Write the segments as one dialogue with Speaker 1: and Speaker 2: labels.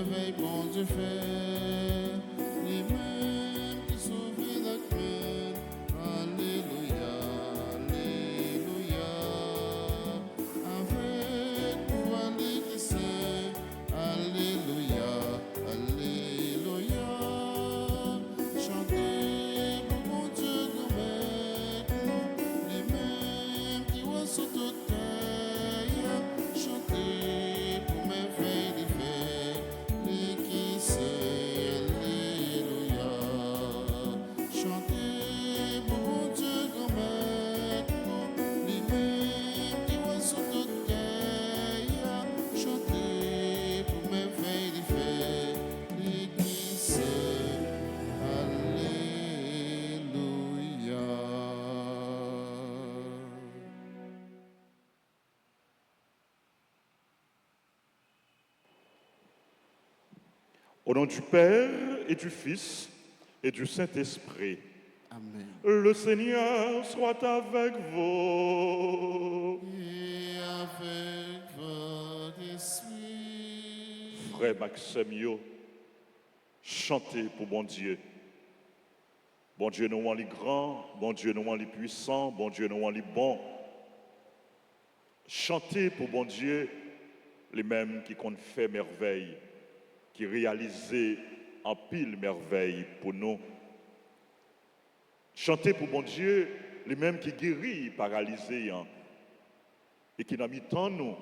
Speaker 1: veille, bon Dieu fait, lui-même qui sauve la peine. Alléluia, Alléluia, avec pouvoir lui qui sait. Alléluia, Alléluia, chantez pour mon Dieu nous maître, lui-même qui voit sur toute terre, chantez pour mes veilles d'hiver, lui qui sait. Alléluia, chantez pour mon Dieu nous maître, lui-même qui voit sur toute terre, chantez pour mes veilles d'hiver, lui qui sait. Alléluia.
Speaker 2: Au nom du Père et du Fils et du Saint-Esprit,
Speaker 1: Amen.
Speaker 2: le Seigneur soit avec vous.
Speaker 1: Et avec votre esprit.
Speaker 2: Frère Maxime, chantez pour bon Dieu. Bon Dieu, nous les grands, bon Dieu, nous les puissants, bon Dieu, nous les bons. Chantez pour bon Dieu, les mêmes qui comptent faire merveille, qui réalisaient en pile merveille pour nous. Chantez pour bon Dieu, les mêmes qui guérit paralysés et qui n'a mis tant nous,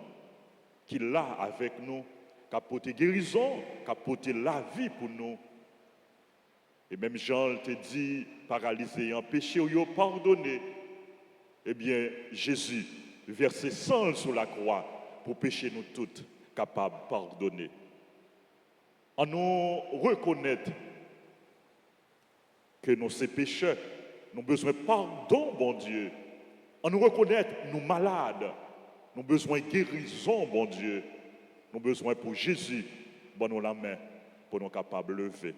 Speaker 2: qui l'a avec nous, qui a porté guérison, qui a porté la vie pour nous. Et même Jean te dit, paralysé en péché, ou yo pardonné. Eh bien, Jésus, versé sang sur la croix, pour pécher nous toutes, capables de pardonner. En nous reconnaître que nous sommes pécheurs, nous avons besoin de pardon, bon Dieu. En nous reconnaître, nous malades, nous avons besoin de guérison, bon Dieu. Nous avons besoin pour Jésus, bon nous la main, pour nous capables de lever.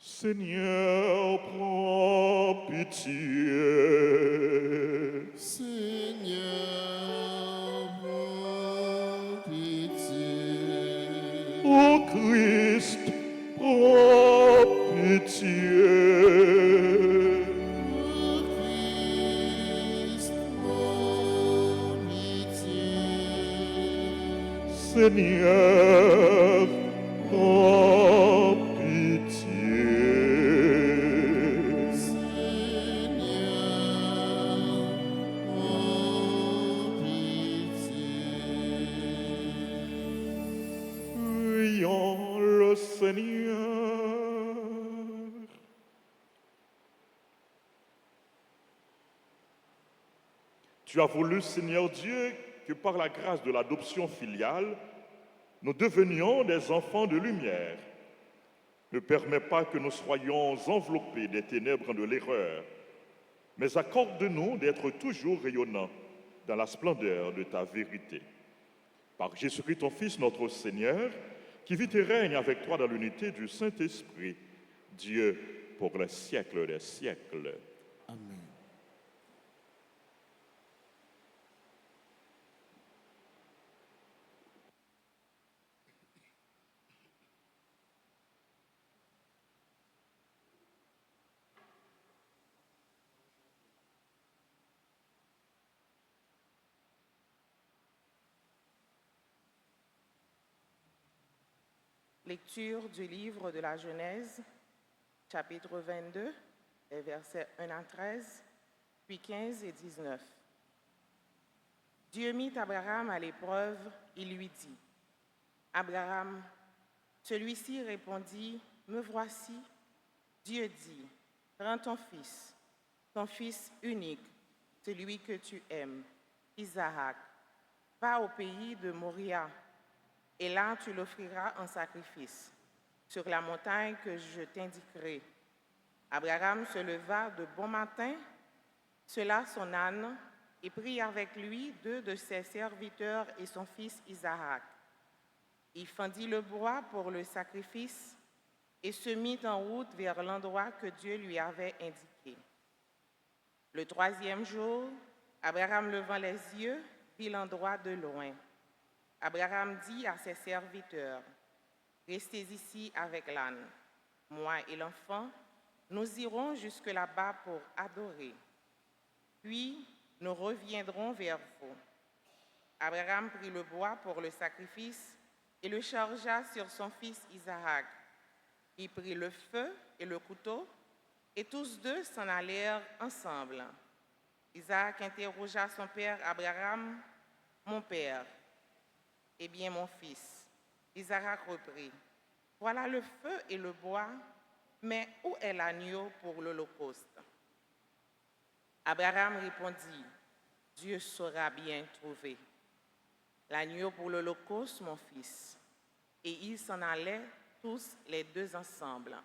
Speaker 2: Seigneur, prends pitié.
Speaker 1: Seigneur, prends pitié.
Speaker 2: Ô Christ, prends pitié.
Speaker 1: Ô Christ, prends pitié.
Speaker 2: Seigneur, prends pitié.
Speaker 1: Seigneur, prends pitié.
Speaker 2: Prions le Seigneur. Tu as voulu, Seigneur Dieu, que par la grâce de l'adoption filiale, nous devenions des enfants de lumière. Ne permets pas que nous soyons enveloppés des ténèbres de l'erreur, mais accorde-nous d'être toujours rayonnants dans la splendeur de ta vérité. Par Jésus-Christ, ton Fils, notre Seigneur, qui vit et règne avec toi dans l'unité du Saint-Esprit, Dieu pour les siècles des siècles.
Speaker 1: Amen.
Speaker 3: Lecture du livre de la Genèse, chapitre 22, les versets 1 à 13, puis 15 et 19. Dieu mit Abraham à l'épreuve, il lui dit, « Abraham, celui-ci répondit, « Me voici. » Dieu dit, « Prends ton fils unique, celui que tu aimes, Isaac, va au pays de Moria, et là tu l'offriras en sacrifice, sur la montagne que je t'indiquerai. » Abraham se leva de bon matin, sella son âne, et prit avec lui 2 de ses serviteurs et son fils Isaac. Il fendit le bois pour le sacrifice et se mit en route vers l'endroit que Dieu lui avait indiqué. Le 3e jour, Abraham levant les yeux, vit l'endroit de loin. Abraham dit à ses serviteurs, « Restez ici avec l'âne. Moi et l'enfant, nous irons jusque là-bas pour adorer. Puis, nous reviendrons vers vous. » Abraham prit le bois pour le sacrifice et le chargea sur son fils Isaac. Il prit le feu et le couteau, et tous deux s'en allèrent ensemble. Isaac interrogea son père Abraham, « Mon père, eh bien mon fils. » Isaac reprit, « Voilà le feu et le bois, mais où est l'agneau pour l'holocauste ?» Abraham répondit, « Dieu saura bien trouver l'agneau pour l'holocauste, mon fils. » Et ils s'en allaient tous les deux ensemble.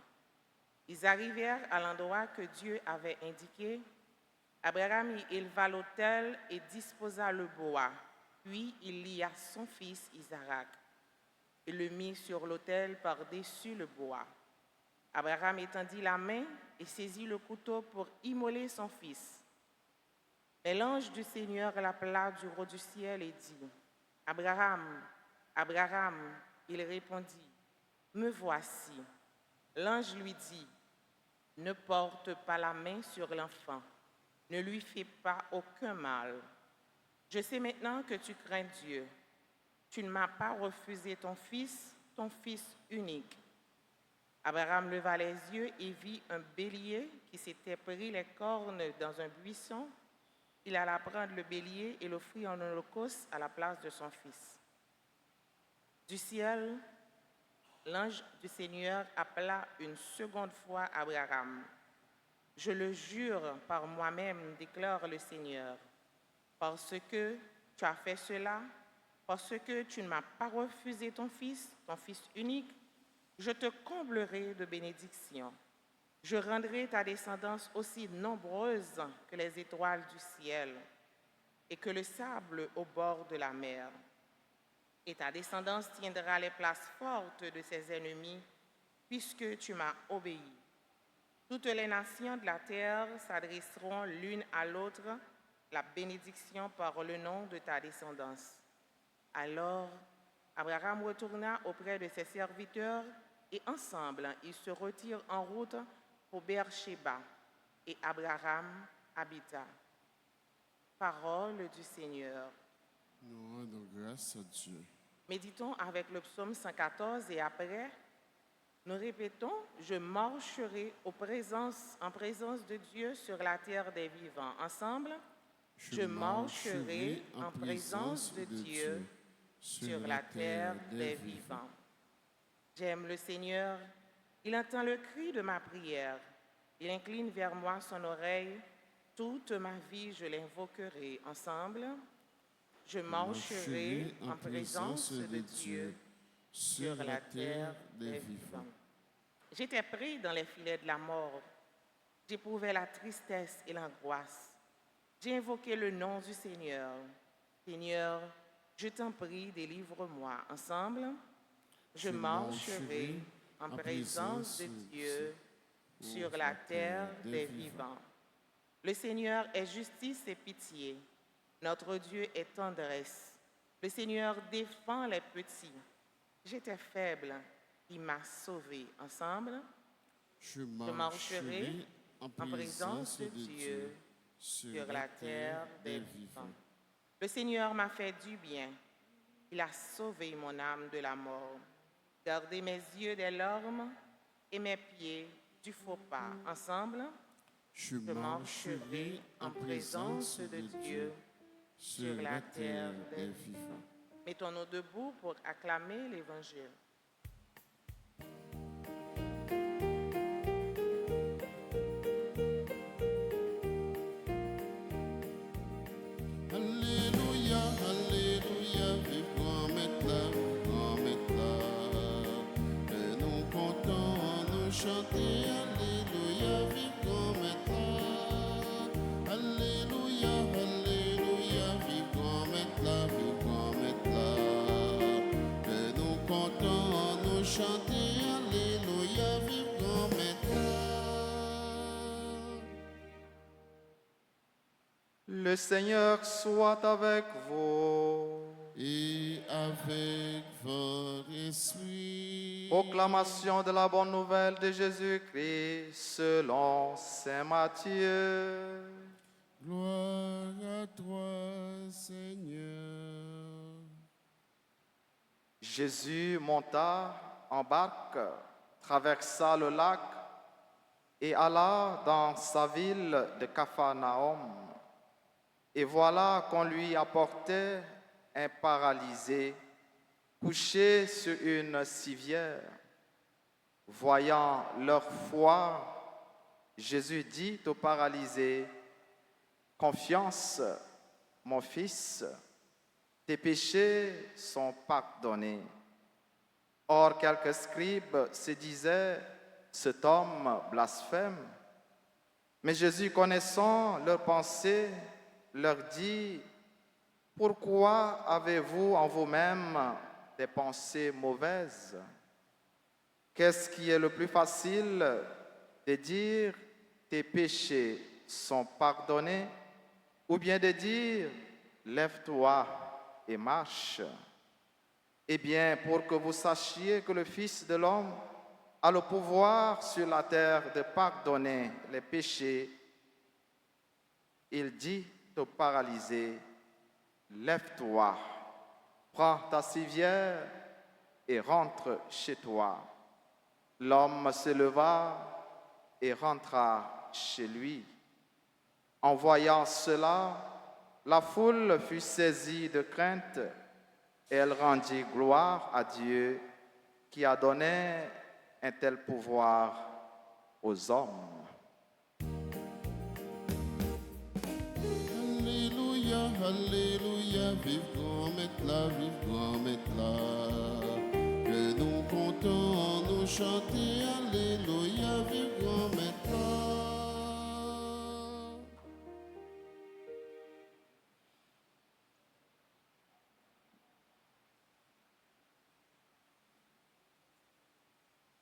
Speaker 3: Ils arrivèrent à l'endroit que Dieu avait indiqué. Abraham y éleva l'autel et disposa le bois. Puis il lia son fils Isaac et le mit sur l'autel par-dessus le bois. Abraham étendit la main et saisit le couteau pour immoler son fils. Mais l'ange du Seigneur l'appela du haut du ciel et dit, « Abraham, Abraham !» Il répondit, « Me voici. » L'ange lui dit, « Ne porte pas la main sur l'enfant, ne lui fais pas aucun mal. Je sais maintenant que tu crains Dieu. Tu ne m'as pas refusé ton fils unique. » Abraham leva les yeux et vit un bélier qui s'était pris les cornes dans un buisson. Il alla prendre le bélier et l'offrit en holocauste à la place de son fils. Du ciel, l'ange du Seigneur appela une seconde fois Abraham. « Je le jure par moi-même, déclare le Seigneur, parce que tu as fait cela, parce que tu ne m'as pas refusé ton fils unique, je te comblerai de bénédictions. Je rendrai ta descendance aussi nombreuse que les étoiles du ciel et que le sable au bord de la mer. Et ta descendance tiendra les places fortes de ses ennemis, puisque tu m'as obéi. Toutes les nations de la terre s'adresseront l'une à l'autre la bénédiction par le nom de ta descendance. » Alors, Abraham retourna auprès de ses serviteurs et ensemble, ils se retirent en route pour Beersheba et Abraham habita. Parole du Seigneur.
Speaker 1: Nous rendons grâce à Dieu.
Speaker 3: Méditons avec le psaume 114 et après, nous répétons, « Je marcherai en présence de Dieu sur la terre des vivants. » Ensemble, « Je marcherai en présence de Dieu sur la terre des vivants. » J'aime le Seigneur, il entend le cri de ma prière. Il incline vers moi son oreille. Toute ma vie, je l'invoquerai. Ensemble, je marcherai en présence de Dieu sur la terre des vivants. J'étais pris dans les filets de la mort. J'éprouvais la tristesse et l'angoisse. J'ai invoqué le nom du Seigneur. Seigneur, je t'en prie, délivre-moi. Ensemble, je marcherai en présence de Dieu sur la terre des vivants. Le Seigneur est justice et pitié. Notre Dieu est tendresse. Le Seigneur défend les petits. J'étais faible, il m'a sauvé. Ensemble, je marcherai en présence de Dieu sur la terre des vivants. Le Seigneur m'a fait du bien. Il a sauvé mon âme de la mort, gardé mes yeux des larmes et mes pieds du faux pas. Ensemble, je marcherai en présence de Dieu sur la terre des vivants. Mettons-nous debout pour acclamer l'Évangile.
Speaker 1: Alléluia, Alléluia, vive grand maître là. Et nous comptons nous chanter, Alléluia, vive grand maître là. Alléluia, Alléluia, vive grand maître là, vive grand maître là. Et nous comptons nous chanter, Alléluia, vive grand maître là.
Speaker 4: Le Seigneur soit avec vous.
Speaker 1: Et avec
Speaker 4: Proclamation de la bonne nouvelle de Jésus-Christ selon Saint Matthieu.
Speaker 1: Gloire à toi, Seigneur.
Speaker 4: Jésus monta en barque, traversa le lac et alla dans sa ville de Capharnaüm. Et voilà qu'on lui apportait un paralysé couché sur une civière. Voyant leur foi, Jésus dit au paralysé, « Confiance, mon fils, tes péchés sont pardonnés. » Or, quelques scribes se disaient, « Cet homme blasphème. » Mais Jésus, connaissant leurs pensées, leur dit, « Pourquoi avez-vous en vous-même des pensées mauvaises? Qu'est-ce qui est le plus facile de dire, tes péchés sont pardonnés, ou bien de dire, lève-toi et marche? Eh bien, pour que vous sachiez que le Fils de l'homme a le pouvoir sur la terre de pardonner les péchés, il dit au paralysé, lève-toi, prends ta civière et rentre chez toi. L'homme se leva et rentra chez lui. En voyant cela, la foule fut saisie de crainte et elle rendit gloire à Dieu qui a donné un tel pouvoir aux hommes.
Speaker 1: Alléluia, Alléluia, vive grand maître là, vive grand maître là. Que nous comptons nous chanter, Alléluia, vive grand maître là.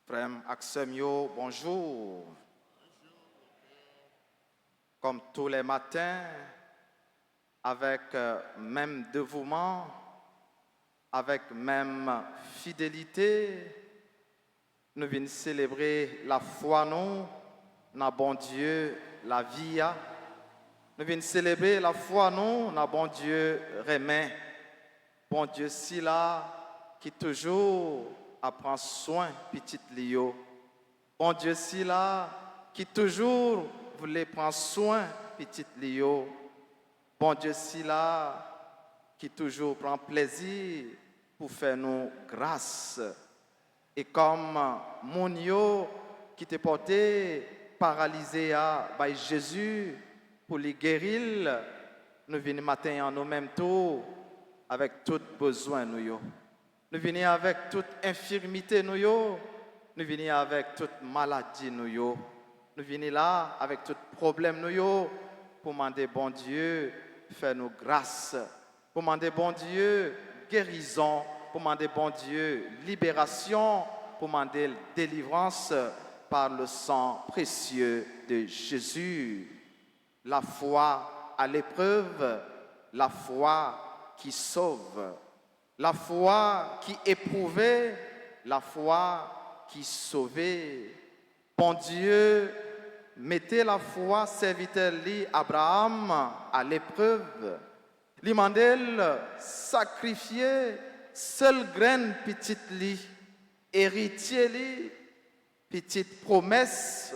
Speaker 4: Frère Axemio, bonjour. Comme tous les matins, avec même dévouement, avec même fidélité, nous venons célébrer la foi, nous, dans bon Dieu, la vie. Nous venons célébrer la foi, nous, dans bon Dieu, remet. Bon Dieu, si là, qui toujours prend soin, petit Lio. Bon Dieu, si là, qui toujours voulait prendre soin, petit Lio. Bon Dieu, si là, qui toujours prend plaisir pour faire nous grâce. Et comme mon yo qui t'est porté paralysé à Jésus pour les guérir, nous venons matin en nous-mêmes tout avec tout besoin nous yo. Nous venons avec toute infirmité nous yo. Nous venons avec toute maladie nous yo. Nous venons là avec tout problème nous yo pour demander bon Dieu faire nous grâce, pour demander bon Dieu guérison, pour demander bon Dieu libération, pour demander délivrance par le sang précieux de Jésus. La foi à l'épreuve, la foi qui sauve, la foi qui éprouvait, la foi qui sauvait. Bon Dieu, mettez la foi serviteur li Abraham à l'épreuve. Li mandel sacrifier seule graine petite li, héritier li, petite promesse,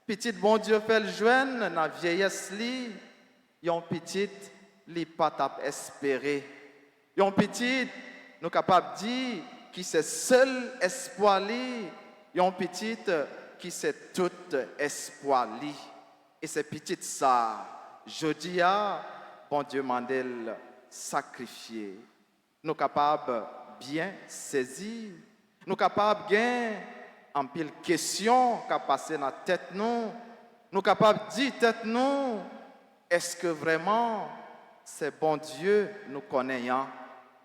Speaker 4: petite bon Dieu fait le joindre dans vieillesse li, yon petite li pas tap espérer. Yon petite nous capable dire qui c'est seul espoir li, yon petite qui c'est tout espoir li. Et c'est petite ça, jeudi a bon Dieu mandel sacrifier. Nous capables bien saisir, nous capables gain en pile question qu'a passé dans la tête nous capables dire tête nous, est-ce que vraiment c'est bon Dieu nous connaissons?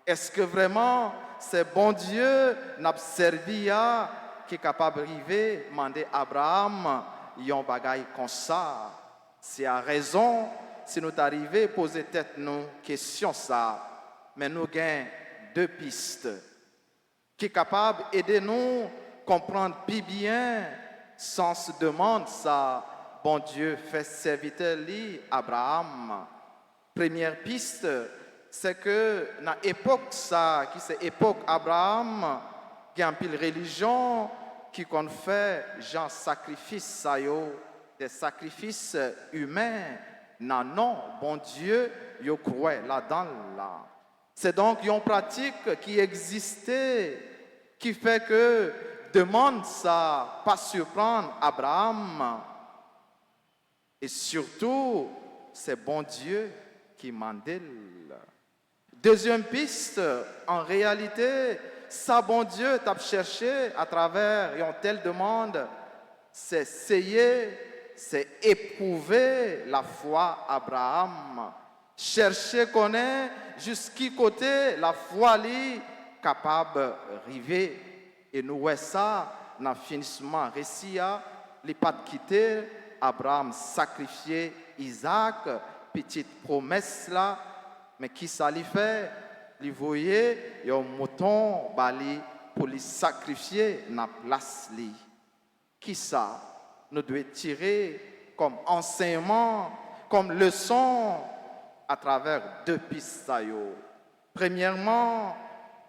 Speaker 4: Est-ce que vraiment c'est bon Dieu n'a servi à qui est capable d'arriver demander Abraham yon bagaille comme ça? C'est à raison si nous arrivons à poser tête nous question ça, mais nous gagnons deux pistes. qui est capable d'aider nous à comprendre plus bien sans se demander ça. Bon Dieu fait serviteur lui, Abraham. Première piste, c'est que dans l'époque ça, qui c'est époque Abraham, qui a un pile religion, qui qu'on fait genre sacrifice ça yo, des sacrifices humains. Non, bon Dieu, yo croit là-dedans là. C'est donc une pratique qui existait, qui fait que demande ça, pas surprendre Abraham. Et surtout, c'est bon Dieu qui mandale. Deuxième piste, en réalité, ça bon Dieu t'a cherché à travers une telle demande, c'est essayer, c'est éprouver la foi Abraham. Chercher connaître jusqu'à côté la foi li capable d'arriver. Et nous voyons ça dans le finissement récit, il pas quitter Abraham sacrifier Isaac, petite promesse là, mais qui ça lui fait? Il voyait un mouton bali pour lui sacrifier dans la place li. Qui ça nous devons tirer comme enseignement, comme leçon à travers deux pistes. Premièrement,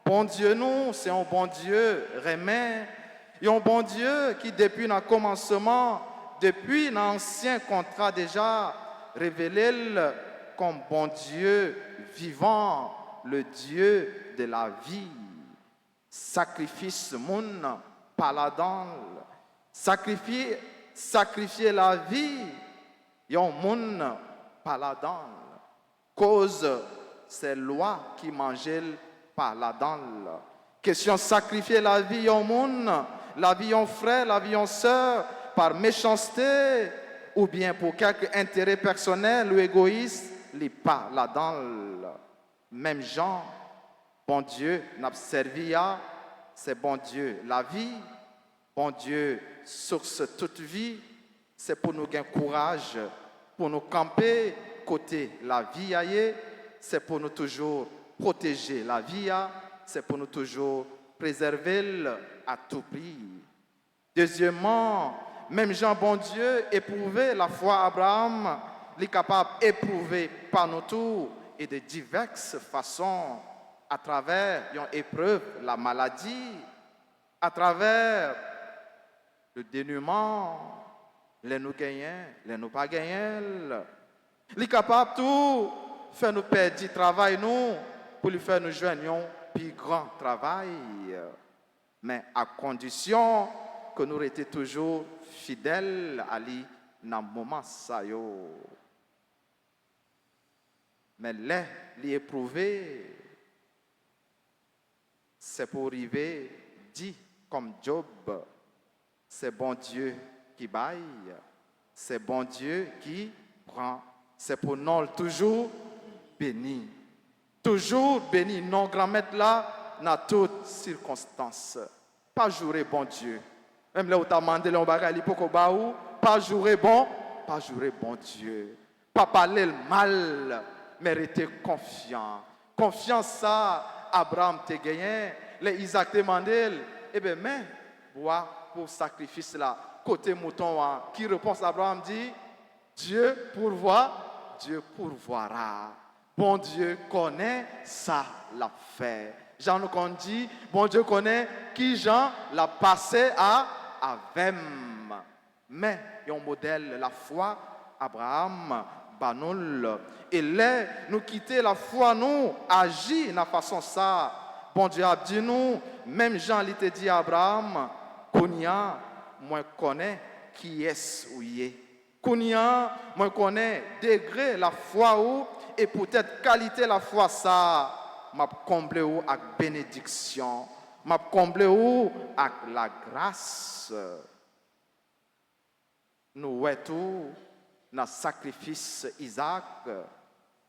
Speaker 4: bon Dieu nous, c'est un bon Dieu remet, un bon Dieu qui depuis le commencement, depuis l'ancien contrat déjà, révélé comme bon Dieu vivant, le Dieu de la vie. Sacrifice moun paladin, sacrifier la vie, yon moun paladin. Cause c'est loi qui mangeait paladin. Question sacrifier la vie yon moun, la vie yon frère, la vie yon sœur, par méchanceté ou bien pour quelque intérêt personnel ou égoïste, les pas là-dedans. Même Jean, bon Dieu n'a servi à, c'est bon Dieu la vie, bon Dieu source toute vie, c'est pour nous gagner courage, pour nous camper côté la vie aille, c'est pour nous toujours protéger la vie, c'est pour nous toujours préserver à tout prix. Deuxièmement, même Jean, bon Dieu, éprouver la foi Abraham, il est capable d'éprouver par nous tous et de diverses façons, à travers une épreuve, la maladie, à travers le dénuement, les nous gagnants, les nous pas gagnants. Il est capable tout faire nous perdre du travail, nous, pour lui faire nous joindre un plus grand travail, mais à condition que nous restions toujours fidèles à lui dans le moment ça yo. Mais là, l'éprouver, c'est pour arriver, dit comme Job, c'est bon Dieu qui baille, c'est bon Dieu qui prend, c'est pour nous toujours béni. Toujours béni, non grand-mère là, dans toutes circonstances. Pas jouer bon Dieu. Même là où tu as demandé le bagage, pas jouer bon Dieu. Pas parler le mal, mais rester confiant. Confiance ça, Abraham te gagné, les Isaac te demandé, eh bien, mais, bois pour sacrifice là, côté mouton, qui répond à Abraham dit, Dieu pourvoira. Bon Dieu connaît ça, l'a fait. Jean nous dit, bon Dieu connaît qui Jean l'a passé à Avem. Mais, il y a un modèle, la foi, Abraham, Banoul. Et là, nous quitter la foi, nous, agir de la façon ça. Bon Dieu a dit nous, même Jean l'a dit à Abraham, Kounia, moi connais qui est ou y est. Kounia, moi connais degré la foi ou, et peut-être qualité la foi ça. M'a comblé ou avec bénédiction, m'a comblé ou avec la grâce. Nous voyons tout dans le sacrifice Isaac,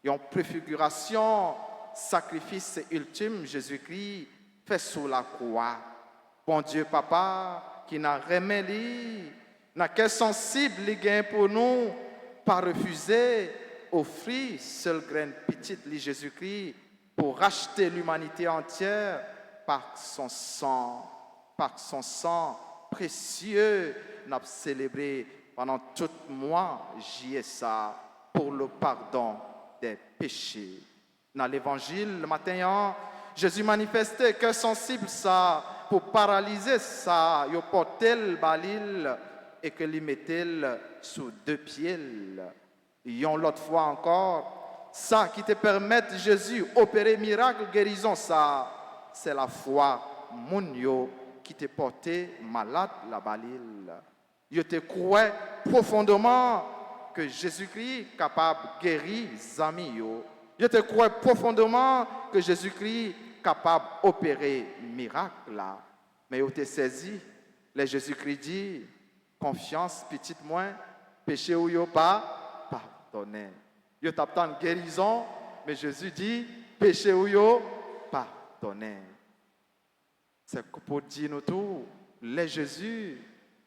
Speaker 4: une préfiguration, sacrifice ultime, Jésus-Christ fait sous la croix. Bon Dieu, Papa, qui n'a remis lui, n'a qu'un sensible les gains pour nous, pas refuser, offrir seul grain petite Jésus-Christ pour racheter l'humanité entière par son sang précieux, nous avons célébré pendant tout le mois, ça pour le pardon des péchés. Dans l'évangile, le matin, Jésus manifestait que sensible ça pour paralyser ça, il portait le balil et que lui mettait sous 2 pieds. Yon l'autre fois encore, ça qui te permet Jésus opérer miracle guérison ça, c'est la foi mon yo qui te porté malade la balil. Yo te crois profondément que Jésus-Christ est capable de guérir les amis yo. Je te crois profondément que Jésus-Christ est capable d'opérer miracle là. Mais je te saisi, les Jésus-Christ dit, confiance, petite moins, péché ou yo pas, pardonné. Je t'attends guérison, mais Jésus dit, péché ou yo, pardonné. C'est pour dire nous tout, les Jésus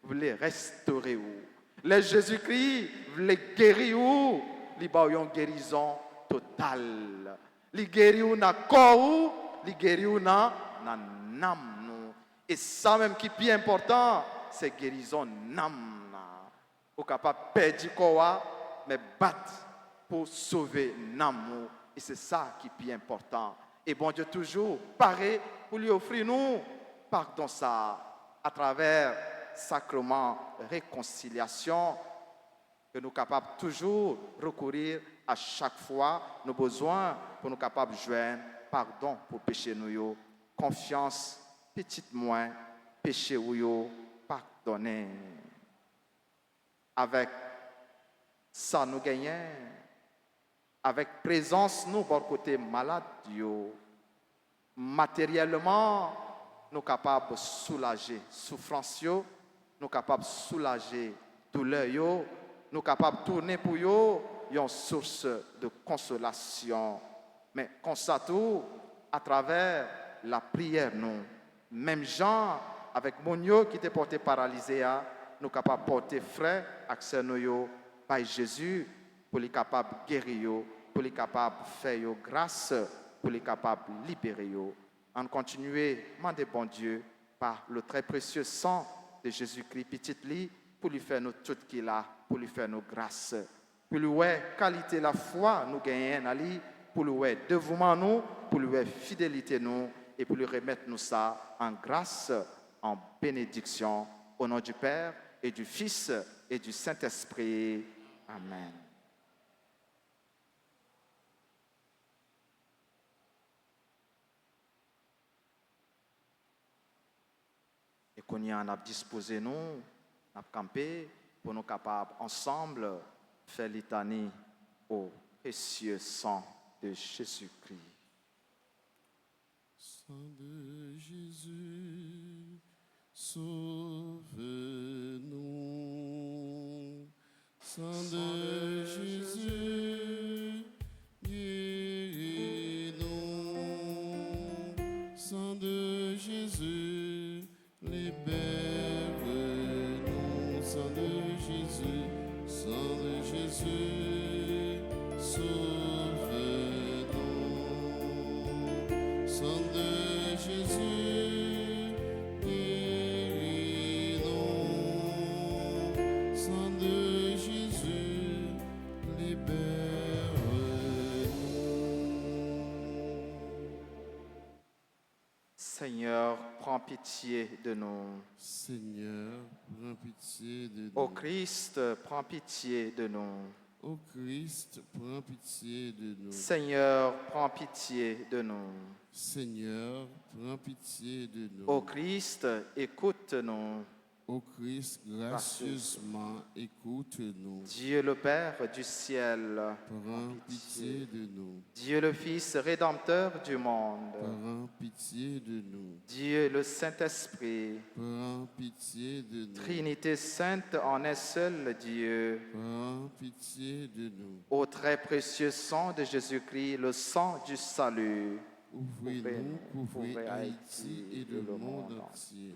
Speaker 4: voulait restaurer ou. Les Jésus-Christ voulait guérir ou. Il y a une guérison totale. Il guérit ou dans le corps ou, il guérit ou dans l'âme. Et ça même qui est plus important, c'est guérison l'âme. Vous êtes capable de perdre le corps, mais battre pour sauver l'âme. Et c'est ça qui est plus important. Et bon Dieu toujours paraît pour lui offrir nous pardon ça à travers sacrement réconciliation que nous sommes capables toujours recourir à chaque fois nos besoins pour nous capables de joindre pardon pour péché nous confiance petite moins péché ou pardonner avec ça nous gagnons avec présence nous pour côté malade matériellement nous sommes capables de soulager souffrance nous sommes capables de soulager douleur nous sommes capables de tourner pour une source de consolation mais constate à travers la prière nous même gens avec mon qui était porté paralysé nous sommes capables de porter frère accès nous par Jésus pour les capables de guérir pour les capables de faire grâce pour les capables de libérer en continuer demander bon Dieu par le très précieux sang de Jésus-Christ petit lit pour lui faire nous tout qu'il a pour lui faire nos grâces pour lui qualité la foi nous gagnons ali pour lui dévouement nous pour lui fidélité nous et pour lui remettre nous ça en grâce en bénédiction au nom du Père et du Fils et du Saint-Esprit. Amen. Et qu'on y en a disposé nous, a campé pour nous capables ensemble faire litanie au précieux sang de Jésus-Christ.
Speaker 1: Sang de Jésus, sauve-nous. Sang de Jésus, guéris-nous. Sang de Jésus, libère-nous. Sang de Jésus, sauve-nous. Sang de Jésus, guéris-nous. Sang de Jésus, libère-nous.
Speaker 4: Seigneur, prends pitié de nous.
Speaker 1: Seigneur, prends pitié de nous.
Speaker 4: Ô Christ, prends pitié de nous.
Speaker 1: Ô Christ, prends pitié de nous.
Speaker 4: Seigneur, prends pitié de nous.
Speaker 1: Seigneur, prends pitié de nous.
Speaker 4: Ô Christ, écoute-nous.
Speaker 1: Ô Christ, gracieusement, écoute-nous.
Speaker 4: Dieu le Père du ciel,
Speaker 1: Prends pitié de nous.
Speaker 4: Dieu le Fils rédempteur du monde,
Speaker 1: Prends pitié de nous.
Speaker 4: Dieu le Saint-Esprit,
Speaker 1: Prends pitié de nous.
Speaker 4: Trinité sainte en un seul Dieu,
Speaker 1: Prends pitié de nous.
Speaker 4: au très précieux sang de Jésus-Christ, le sang du salut.
Speaker 1: Ouvrez-nous, couvrez Haïti et le monde entier.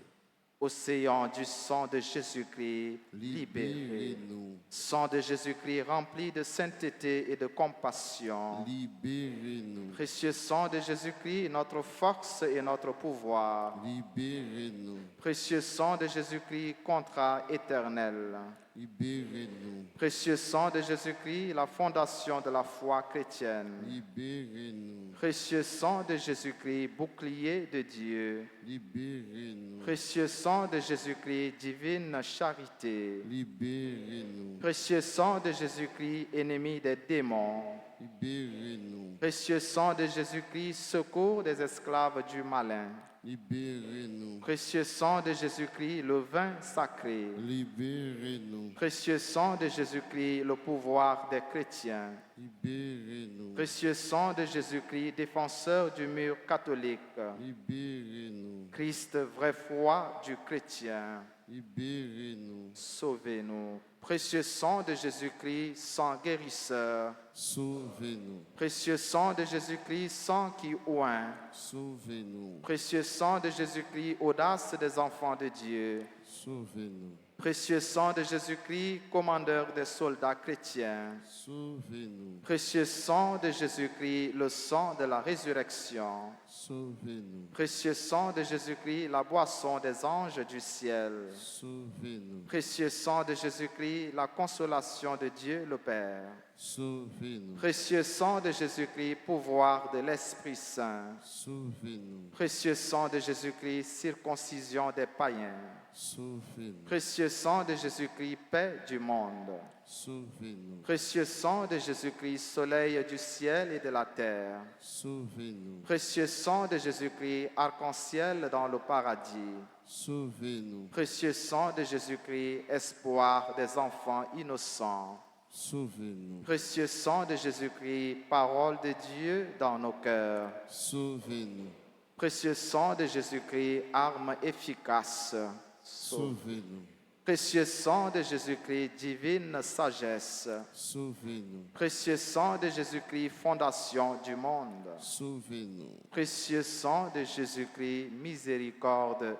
Speaker 4: Océan du sang de Jésus-Christ, libérez.
Speaker 1: Libérez-nous.
Speaker 4: Sang de Jésus-Christ rempli de sainteté et de compassion.
Speaker 1: Libérez-nous.
Speaker 4: Précieux sang de Jésus-Christ, notre force et notre pouvoir.
Speaker 1: Libérez-nous.
Speaker 4: Précieux sang de Jésus-Christ, contrat éternel.
Speaker 1: Libérez-nous.
Speaker 4: Précieux sang de Jésus-Christ, la fondation de la foi chrétienne.
Speaker 1: Libérez-nous.
Speaker 4: Précieux sang de Jésus-Christ, bouclier de Dieu.
Speaker 1: Libérez-nous.
Speaker 4: Précieux sang de Jésus-Christ, divine charité.
Speaker 1: Libérez-nous.
Speaker 4: Précieux sang de Jésus-Christ, ennemi des démons.
Speaker 1: Libérez-nous.
Speaker 4: Précieux sang de Jésus-Christ, secours des esclaves du malin.
Speaker 1: Libérez-nous.
Speaker 4: Précieux sang de Jésus-Christ, le vin sacré.
Speaker 1: Libérez-nous.
Speaker 4: Précieux sang de Jésus-Christ, le pouvoir des chrétiens.
Speaker 1: Libérez-nous.
Speaker 4: Précieux sang de Jésus-Christ, défenseur du mur catholique.
Speaker 1: Libérez-nous.
Speaker 4: Christ, vraie foi du chrétien.
Speaker 1: Libérez-nous.
Speaker 4: Sauvez-nous. Précieux sang de Jésus-Christ, sang guérisseur.
Speaker 1: Sauvez-nous.
Speaker 4: Précieux sang de Jésus-Christ, sang qui oint.
Speaker 1: Sauvez-nous.
Speaker 4: Précieux sang de Jésus-Christ, audace des enfants de Dieu.
Speaker 1: Sauvez-nous.
Speaker 4: Précieux sang de Jésus-Christ, commandeur des soldats chrétiens.
Speaker 1: Sauvez-nous.
Speaker 4: Précieux sang de Jésus-Christ, le sang de la résurrection.
Speaker 1: Sauvez-nous.
Speaker 4: Précieux sang de Jésus-Christ, la boisson des anges du ciel.
Speaker 1: Sauvez-nous.
Speaker 4: Précieux sang de Jésus-Christ, la consolation de Dieu le Père.
Speaker 1: Sauvez-nous.
Speaker 4: Précieux sang de Jésus-Christ, pouvoir de l'Esprit Saint.
Speaker 1: Sauvez-nous.
Speaker 4: Précieux sang de Jésus-Christ, circoncision des païens.
Speaker 1: Sauvez-nous.
Speaker 4: Précieux sang de Jésus-Christ, paix du monde.
Speaker 1: Sauvez-nous.
Speaker 4: Précieux sang de Jésus-Christ, soleil du ciel et de la terre.
Speaker 1: Sauvez-nous.
Speaker 4: Précieux sang de Jésus-Christ, arc-en-ciel dans le paradis.
Speaker 1: Sauvez-nous.
Speaker 4: Précieux sang de Jésus-Christ, espoir des enfants innocents.
Speaker 1: Sauvez-nous.
Speaker 4: Précieux sang de Jésus-Christ, parole de Dieu dans nos cœurs.
Speaker 1: Sauvez-nous.
Speaker 4: Précieux sang de Jésus-Christ, arme efficace.
Speaker 1: Sauvez-nous.
Speaker 4: Précieux sang de Jésus-Christ, divine sagesse.
Speaker 1: Sauvez-nous.
Speaker 4: Précieux sang de Jésus-Christ, fondation du monde.
Speaker 1: Sauvez-nous.
Speaker 4: Précieux sang de Jésus-Christ, miséricorde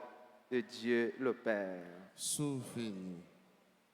Speaker 4: de Dieu le Père.
Speaker 1: Sauvez-nous.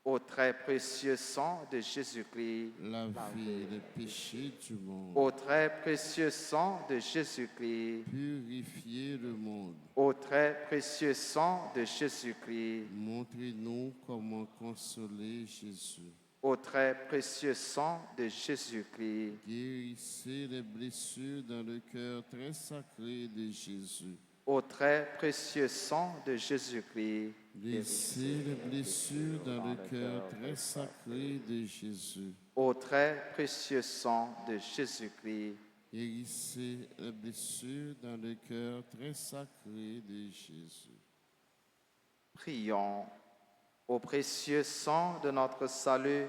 Speaker 4: Au très précieux sang de Jésus-Christ,
Speaker 1: Lavez les péchés du monde.
Speaker 4: au très précieux sang de Jésus-Christ,
Speaker 1: Purifiez le monde.
Speaker 4: au très précieux sang de Jésus-Christ,
Speaker 1: Montrez-nous comment consoler Jésus.
Speaker 4: au très précieux sang de Jésus-Christ,
Speaker 1: Guérissez les blessures dans le cœur très sacré de Jésus.
Speaker 4: au très précieux sang de Jésus-Christ,
Speaker 1: Laissez les blessures dans le cœur très sacré de Jésus.
Speaker 4: au très précieux sang de Jésus-Christ,
Speaker 1: Guérissez les blessures dans le cœur très sacré de Jésus.
Speaker 4: prions. Au précieux sang de notre salut,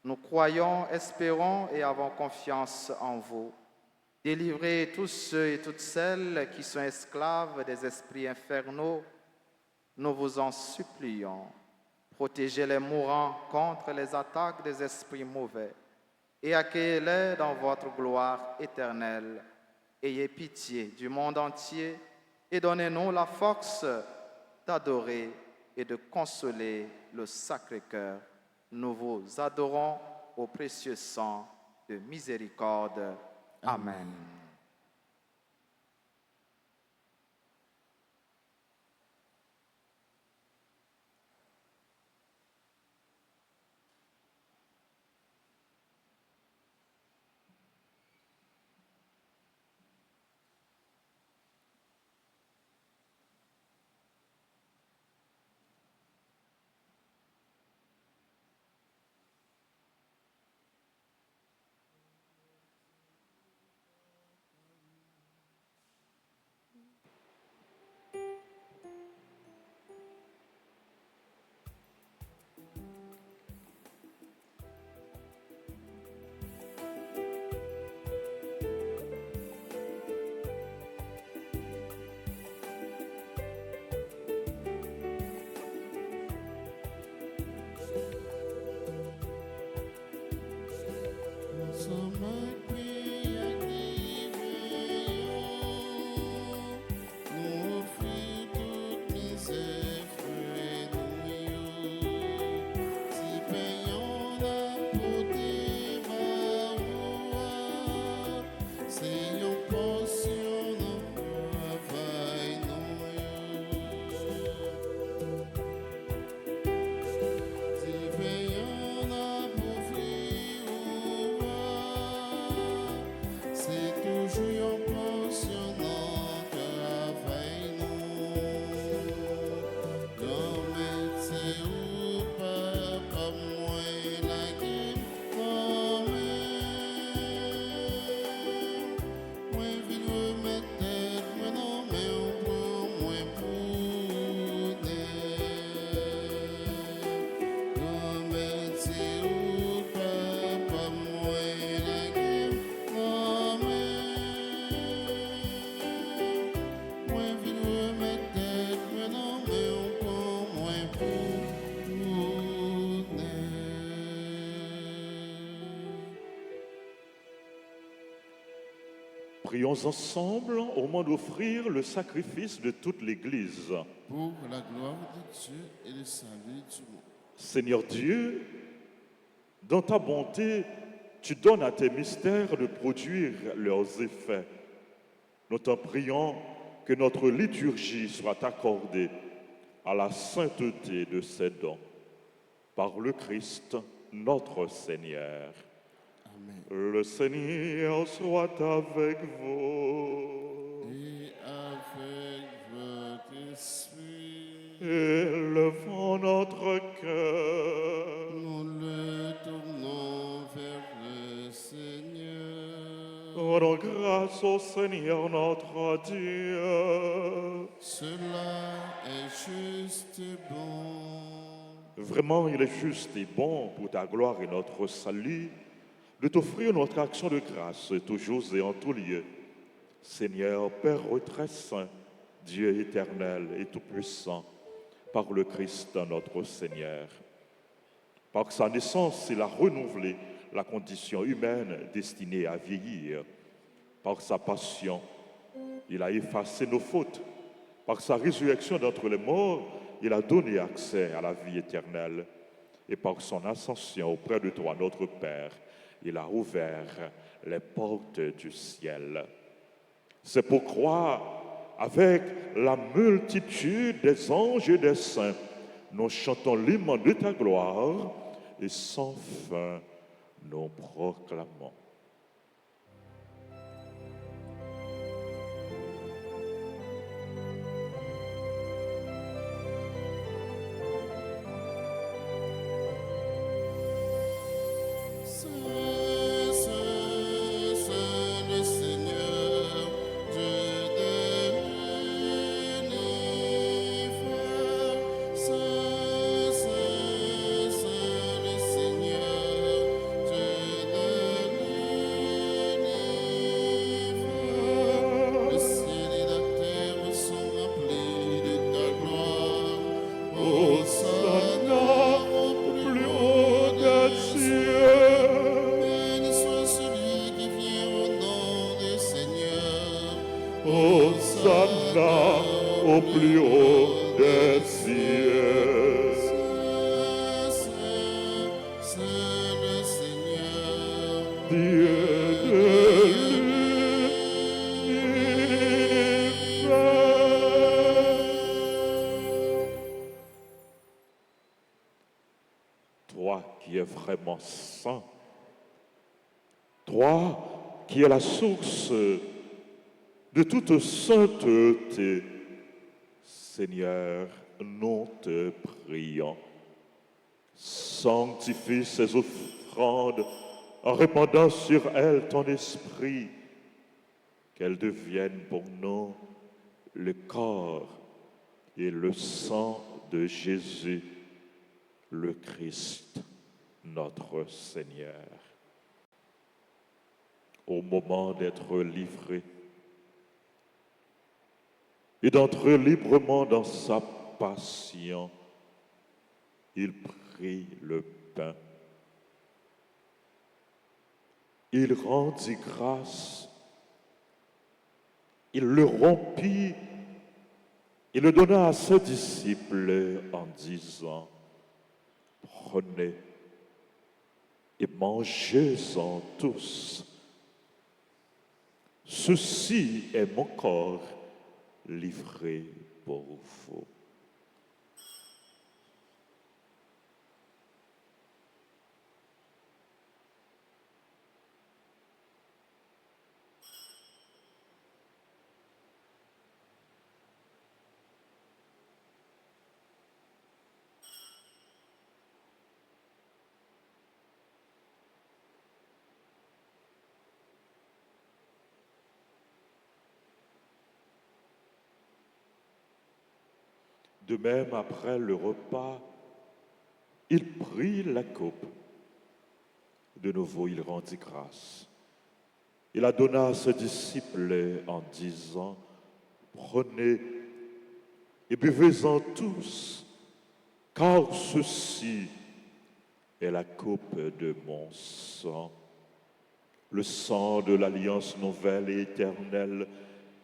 Speaker 4: nous croyons, espérons et avons confiance en vous. Délivrez tous ceux et toutes celles qui sont esclaves des esprits infernaux, nous vous en supplions. Protégez les mourants contre les attaques des esprits mauvais et accueillez-les dans votre gloire éternelle. Ayez pitié du monde entier et donnez-nous la force d'adorer et de consoler le Sacré-Cœur. Nous vous adorons au précieux sang de miséricorde. Amen.
Speaker 2: Prions ensemble au moment d'offrir le sacrifice de toute l'Église.
Speaker 1: pour la gloire de Dieu et le salut du monde.
Speaker 2: Seigneur Dieu, dans ta bonté, tu donnes à tes mystères de produire leurs effets. Nous t'en prions que notre liturgie soit accordée à la sainteté de ces dons. Par le Christ, notre Seigneur.
Speaker 1: Amen.
Speaker 2: Le Seigneur soit avec vous.
Speaker 1: Et avec votre esprit,
Speaker 2: Élevons notre cœur.
Speaker 1: nous le tournons vers le Seigneur.
Speaker 2: Rendons grâce au Seigneur notre Dieu.
Speaker 1: Cela est juste et bon.
Speaker 2: Vraiment, il est juste et bon pour ta gloire et notre salut de t'offrir notre action de grâce toujours et en tout lieu. Seigneur, Père très saint, Dieu éternel et tout-puissant, par le Christ notre Seigneur. Par sa naissance, il a renouvelé la condition humaine destinée à vieillir. Par sa passion, il a effacé nos fautes. Par sa résurrection d'entre les morts, il a donné accès à la vie éternelle. Et par son ascension auprès de toi, notre Père, il a ouvert les portes du ciel. C'est pourquoi, avec la multitude des anges et des saints, nous chantons l'hymne de ta gloire et sans fin nous proclamons. Hosanna au plus haut des cieux.
Speaker 1: C'est le Seigneur.
Speaker 2: Dieu de l'univers. Toi qui es vraiment saint, toi qui es la source de toute sainteté, Seigneur, nous te prions. Sanctifie ces offrandes en répandant sur elles ton esprit, qu'elles deviennent pour nous le corps et le sang de Jésus, le Christ, notre Seigneur. Au moment d'être livré, et d'entrer librement dans sa passion, il prit le pain. Il rendit grâce, il le rompit, il le donna à ses disciples en disant, prenez et mangez-en tous. Ceci est mon corps livré pour vous. De même, après le repas, il prit la coupe. De nouveau, il rendit grâce. Il la donna à ses disciples en disant, prenez et buvez-en tous, car ceci est la coupe de mon sang, le sang de l'alliance nouvelle et éternelle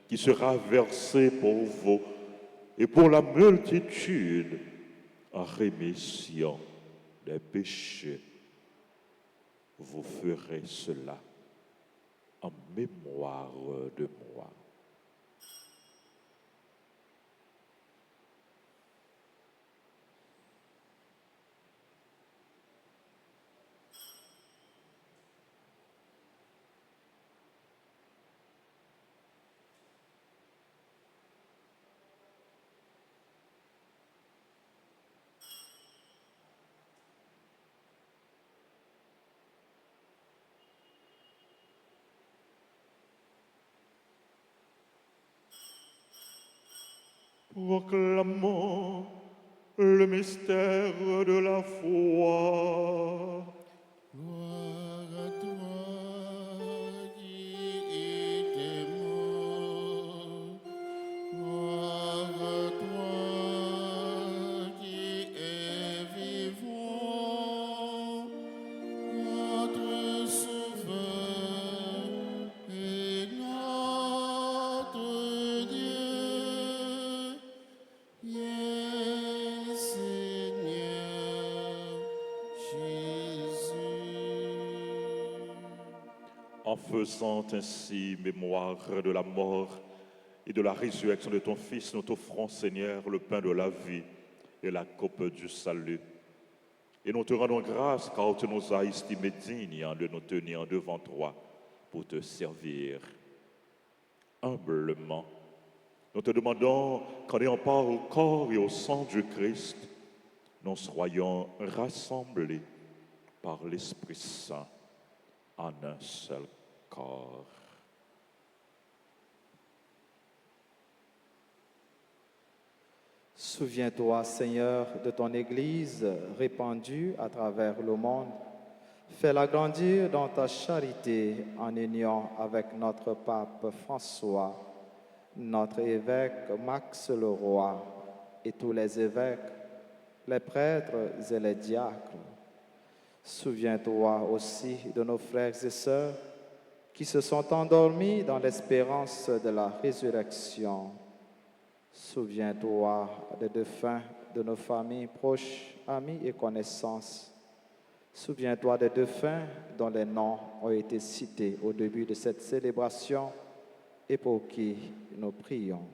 Speaker 2: qui sera versé pour vous et pour la multitude en rémission des péchés. Vous ferez cela en mémoire de moi. Proclamons le mystère de la foi.
Speaker 1: Gloire à toi qui étais mort. Gloire à toi qui es vivant. Notre Sauveur et notre Dieu. Viens, Seigneur Jésus.
Speaker 2: En faisant ainsi mémoire de la mort et de la résurrection de ton Fils, nous t'offrons, Seigneur, le pain de la vie et la coupe du salut. Et nous te rendons grâce car tu nous as estimés dignes de nous tenir devant toi pour te servir humblement. Nous te demandons qu'en ayant part au corps et au sang du Christ, nous soyons rassemblés par l'Esprit Saint en un seul corps.
Speaker 4: Souviens-toi, Seigneur, de ton Église répandue à travers le monde. Fais-la grandir dans ta charité en union avec notre pape François, notre évêque Max Leroy et tous les évêques, les prêtres et les diacres. Souviens-toi aussi de nos frères et sœurs qui se sont endormis dans l'espérance de la résurrection. Souviens-toi des défunts de nos familles proches, amis et connaissances. Souviens-toi des défunts dont les noms ont été cités au début de cette célébration et pour qui nous prions.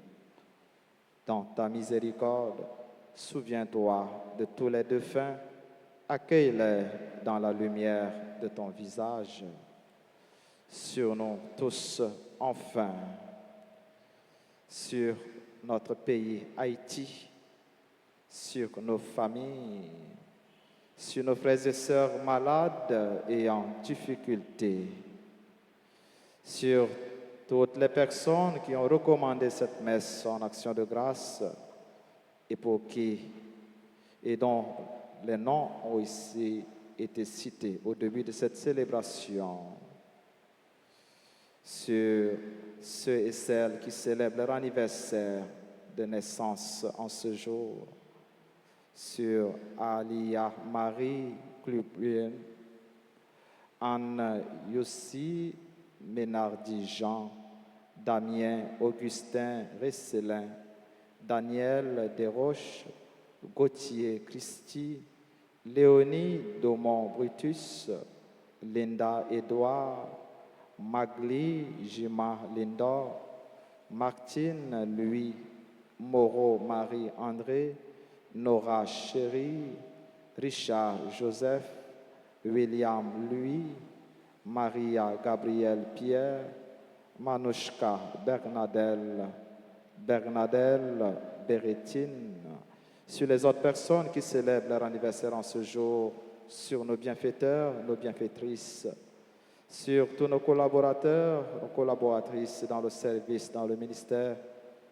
Speaker 4: Dans ta miséricorde, souviens-toi de tous les défunts, accueille-les dans la lumière de ton visage. Sur nous tous, enfin, sur notre pays Haïti, sur nos familles, sur nos frères et sœurs malades et en difficulté, sur toutes les personnes qui ont recommandé cette messe en action de grâce et pour qui et dont les noms ont ici été cités au début de cette célébration, sur ceux et celles qui célèbrent leur anniversaire de naissance en ce jour, sur Alia Marie Clubien, Anne Yossi Ménardi Jean, Damien Augustin Resselin, Daniel Desroches, Gauthier Christy, Léonie Daumont Brutus, Linda Édouard, Magli Jima Lindor, Martine Louis, Moreau Marie-André, Nora Chéri, Richard Joseph, William Louis, Maria Gabrielle Pierre, Manouchka Bernadelle, Bernadelle Bérétine, sur les autres personnes qui célèbrent leur anniversaire en ce jour, sur nos bienfaiteurs, nos bienfaitrices, sur tous nos collaborateurs, nos collaboratrices dans le service, dans le ministère,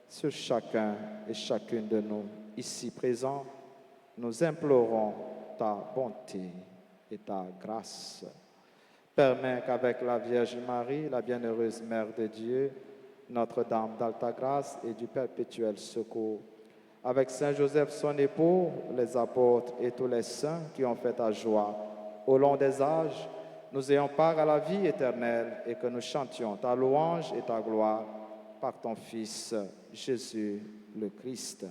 Speaker 4: sur chacun et chacune de nous ici présents, nous implorons ta bonté et ta grâce. Permets qu'avec la Vierge Marie, la bienheureuse Mère de Dieu, Notre-Dame d'Alta Grâce et du Perpétuel Secours, avec Saint Joseph son époux, les apôtres et tous les saints qui ont fait ta joie au long des âges, nous ayons part à la vie éternelle et que nous chantions ta louange et ta gloire par ton Fils Jésus le Christ.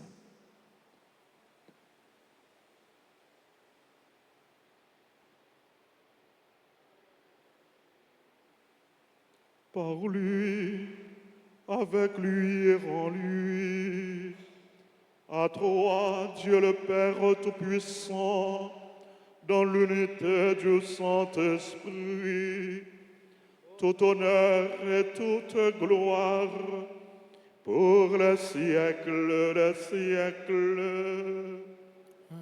Speaker 2: Par lui, avec lui et en lui, à toi, Dieu le Père Tout-Puissant, dans l'unité du Saint-Esprit, tout honneur et toute gloire pour les siècles des siècles.
Speaker 1: Amen.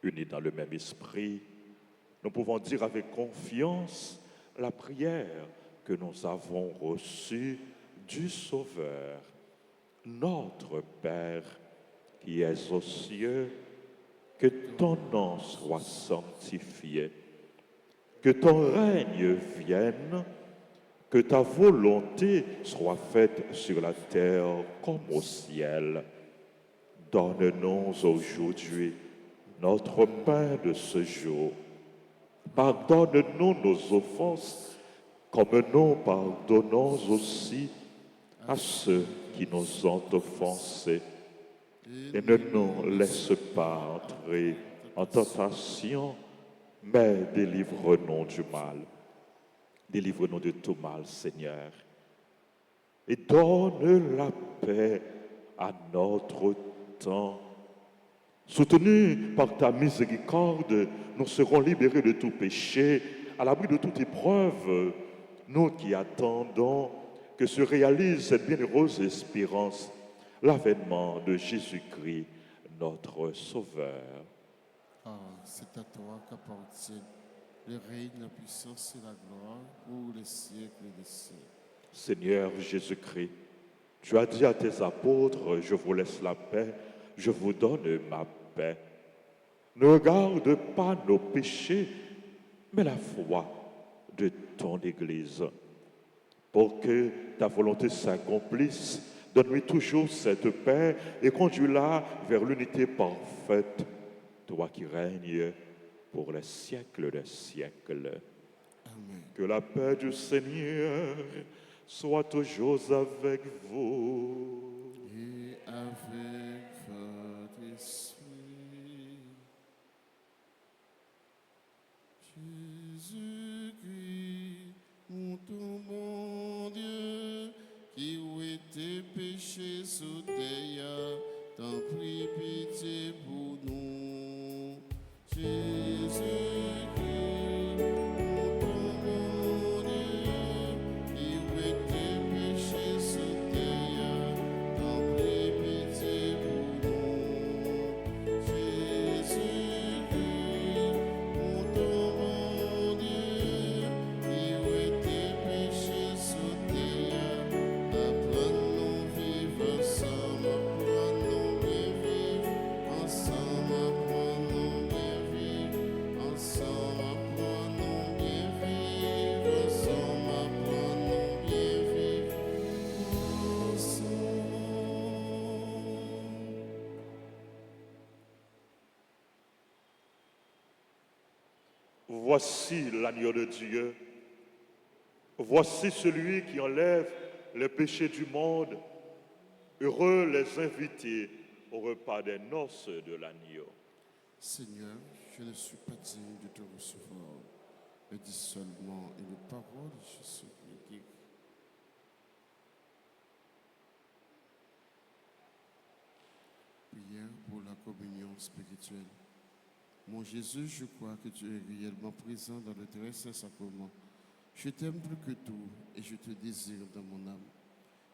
Speaker 2: Unis dans le même esprit, nous pouvons dire avec confiance la prière que nous avons reçue du Sauveur. Notre Père, qui es aux cieux, que ton nom soit sanctifié, que ton règne vienne, que ta volonté soit faite sur la terre comme au ciel. Donne-nous aujourd'hui notre pain de ce jour. Pardonne-nous nos offenses, comme nous pardonnons aussi à ceux qui nous ont offensés. Et ne nous laisse pas entrer en tentation, mais délivre-nous du mal. Délivre-nous de tout mal, Seigneur. Et donne la paix à notre temps. Soutenus par ta miséricorde, nous serons libérés de tout péché, à l'abri de toute épreuve, nous qui attendons que se réalise cette bienheureuse espérance, l'avènement de Jésus-Christ, notre Sauveur.
Speaker 1: Ah, c'est à toi qu'appartiennent le règne, la puissance et la gloire pour les siècles des siècles.
Speaker 2: Seigneur Jésus-Christ, tu as dit à tes apôtres, je vous laisse la paix, je vous donne ma paix. Ne regarde pas nos péchés, mais la foi de ton Église. Pour que ta volonté s'accomplisse, donne-lui toujours cette paix et conduis-la vers l'unité parfaite, toi qui règnes pour les siècles des siècles.
Speaker 1: Amen.
Speaker 2: Que la paix du Seigneur soit toujours avec vous.
Speaker 1: Et avec votre esprit, Jésus-Christ, mon Dieu, qui où était péché sous terre, t'en prie pitié pour nous. Jésus-Christ, mon Dieu, qui où était péché sous terre, t'en prie pitié pour nous. Jésus-Christ, mon Dieu, qui où était péché sous terre, apprends-nous vivre ensemble, apprends-nous bien vivre ensemble, apprends-nous bien vivre ensemble, apprends-nous bien vivre ensemble, apprends-nous bien vivre ensemble.
Speaker 2: Voici l'agneau de Dieu. Voici celui qui enlève les péchés du monde. Heureux les invités au repas des noces de l'agneau.
Speaker 1: Seigneur, je ne suis pas digne de te recevoir, mais dis seulement une parole, je suis guéri. Prière pour la communion spirituelle. Mon Jésus, je crois que tu es réellement présent dans le très saint sacrement. Je t'aime plus que tout et je te désire dans mon âme.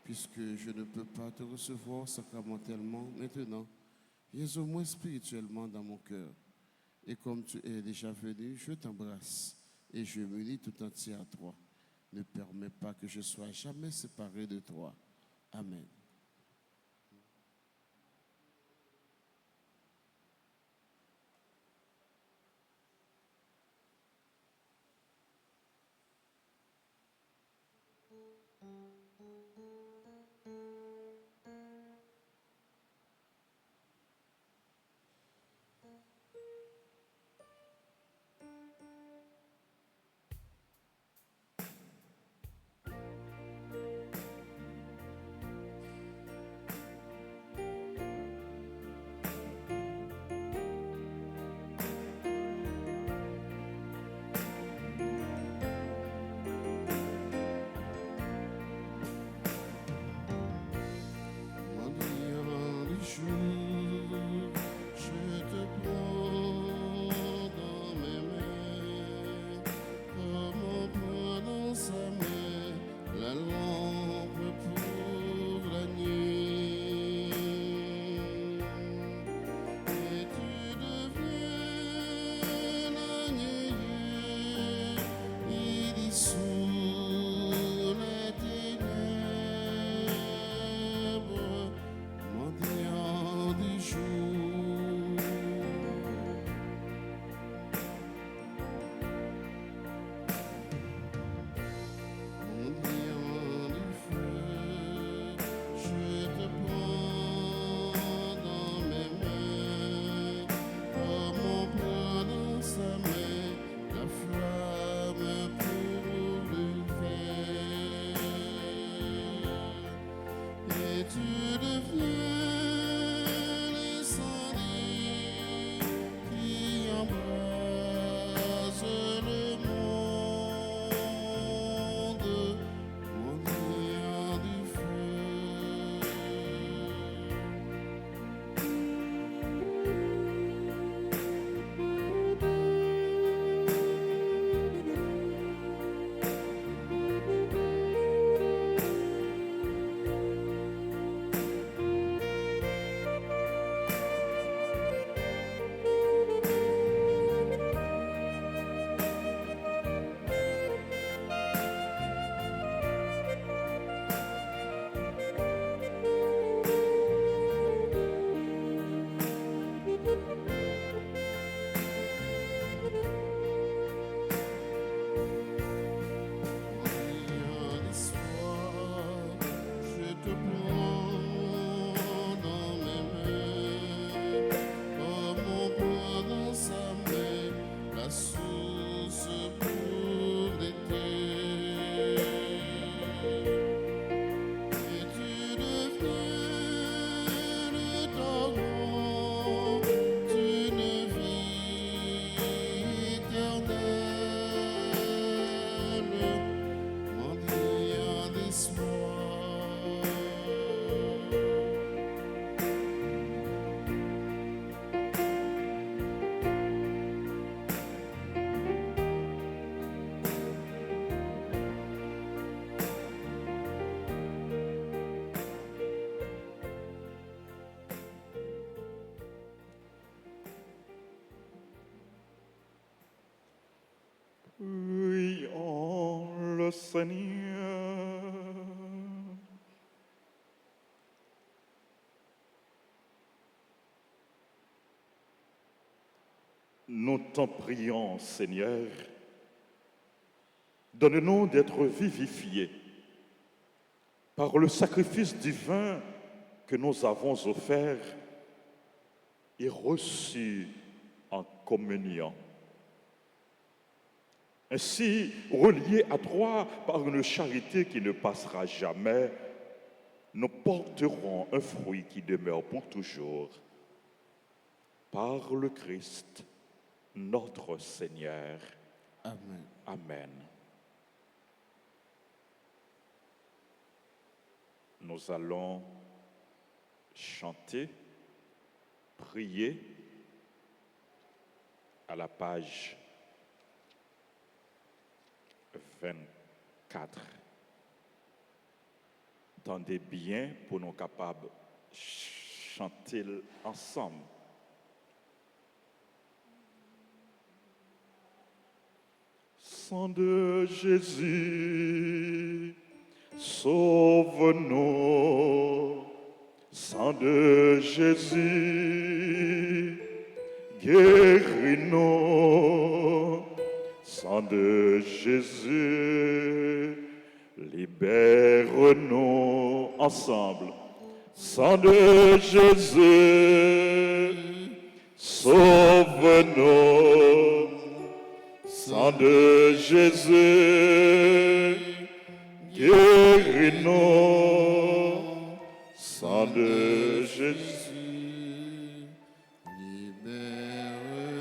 Speaker 1: Puisque je ne peux pas te recevoir sacramentellement maintenant, viens au moins spirituellement dans mon cœur. Et comme tu es déjà venu, je t'embrasse et je me lie tout entier à toi. Ne permets pas que je sois jamais séparé de toi. Amen. la lampe pour la nuit. Et tu deviens la nuit, il dissout les ténèbres, mendiant du jour. Mendiant du feu, je te prends dans mes mains, comme on prend dans sa main la flamme pour le faire. Et tu deviens l'incendie qui embrase le monde, mendiant du feu. Mendiant d'espoir, je te prends dans mes mains, comme on prend dans sa main la source pour l'été. Et tu deviens le torrent d'une vie éternelle, mendiant d'espoir.
Speaker 2: Prions le Seigneur. Nous t'en prions, Seigneur, donne-nous d'être vivifiés par le sacrifice divin que nous avons offert et reçu en communion. Ainsi, reliés à toi par une charité qui ne passera jamais, nous porterons un fruit qui demeure pour toujours. Par le Christ, notre Seigneur.
Speaker 1: Amen.
Speaker 2: Amen. Nous allons chanter, prier à la page 24. Tendez bien pour nous capables de chanter ensemble. Sang de Jésus, sauve-nous. Sang de Jésus, guéris-nous. Sang de Jésus, libère-nous ensemble. Sang de Jésus, sauve-nous. Sang de Jésus, guéris-nous. Sang de Jésus,
Speaker 1: libère-nous.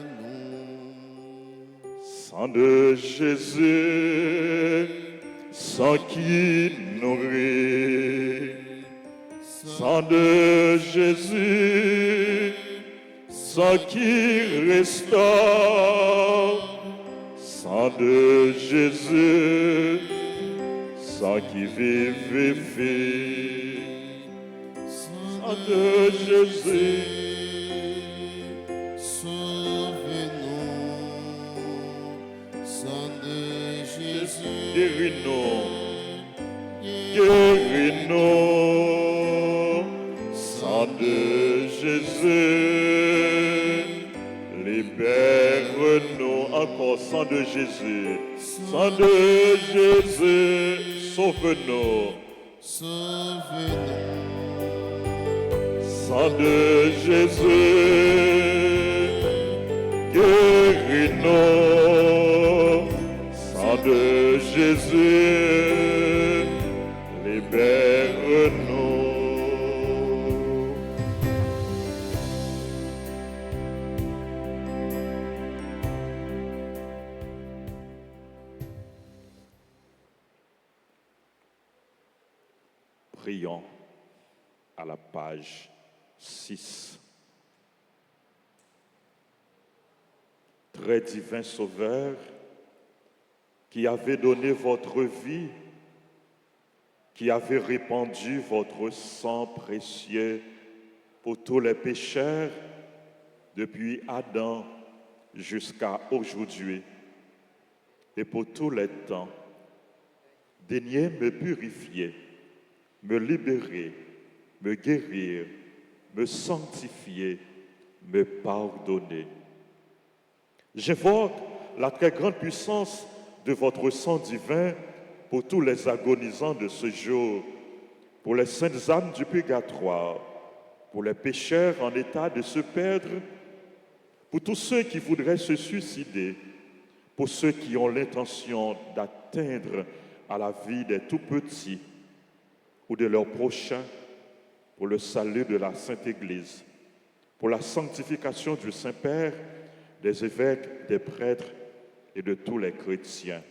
Speaker 2: sang de Jésus, sang qui nourrit. Sang de Jésus, sang qui restaure. Sang de Jésus, sang qui vivifie, sang de Jésus,
Speaker 1: sauve-nous, sang de Jésus,
Speaker 2: guéris-nous, guéris-nous, sang de Jésus, libère-nous encore, sang de Jésus, sang de Jésus, sauve-nous,
Speaker 1: sauve-nous,
Speaker 2: sang de Jésus, guéris-nous, sang de Jésus, libère-nous. Prions à la page 6. Très divin Sauveur, qui avez donné votre vie, qui avez répandu votre sang précieux pour tous les pécheurs, depuis Adam jusqu'à aujourd'hui, et pour tous les temps, daignez me purifier, me libérer, me guérir, me sanctifier, me pardonner. J'invoque la très grande puissance de votre sang divin pour tous les agonisants de ce jour, pour les saintes âmes du purgatoire, pour les pécheurs en état de se perdre, pour tous ceux qui voudraient se suicider, pour ceux qui ont l'intention d'atteindre à la vie des tout-petits ou de leurs prochains, pour le salut de la Sainte Église, pour la sanctification du Saint-Père, des évêques, des prêtres et de tous les chrétiens.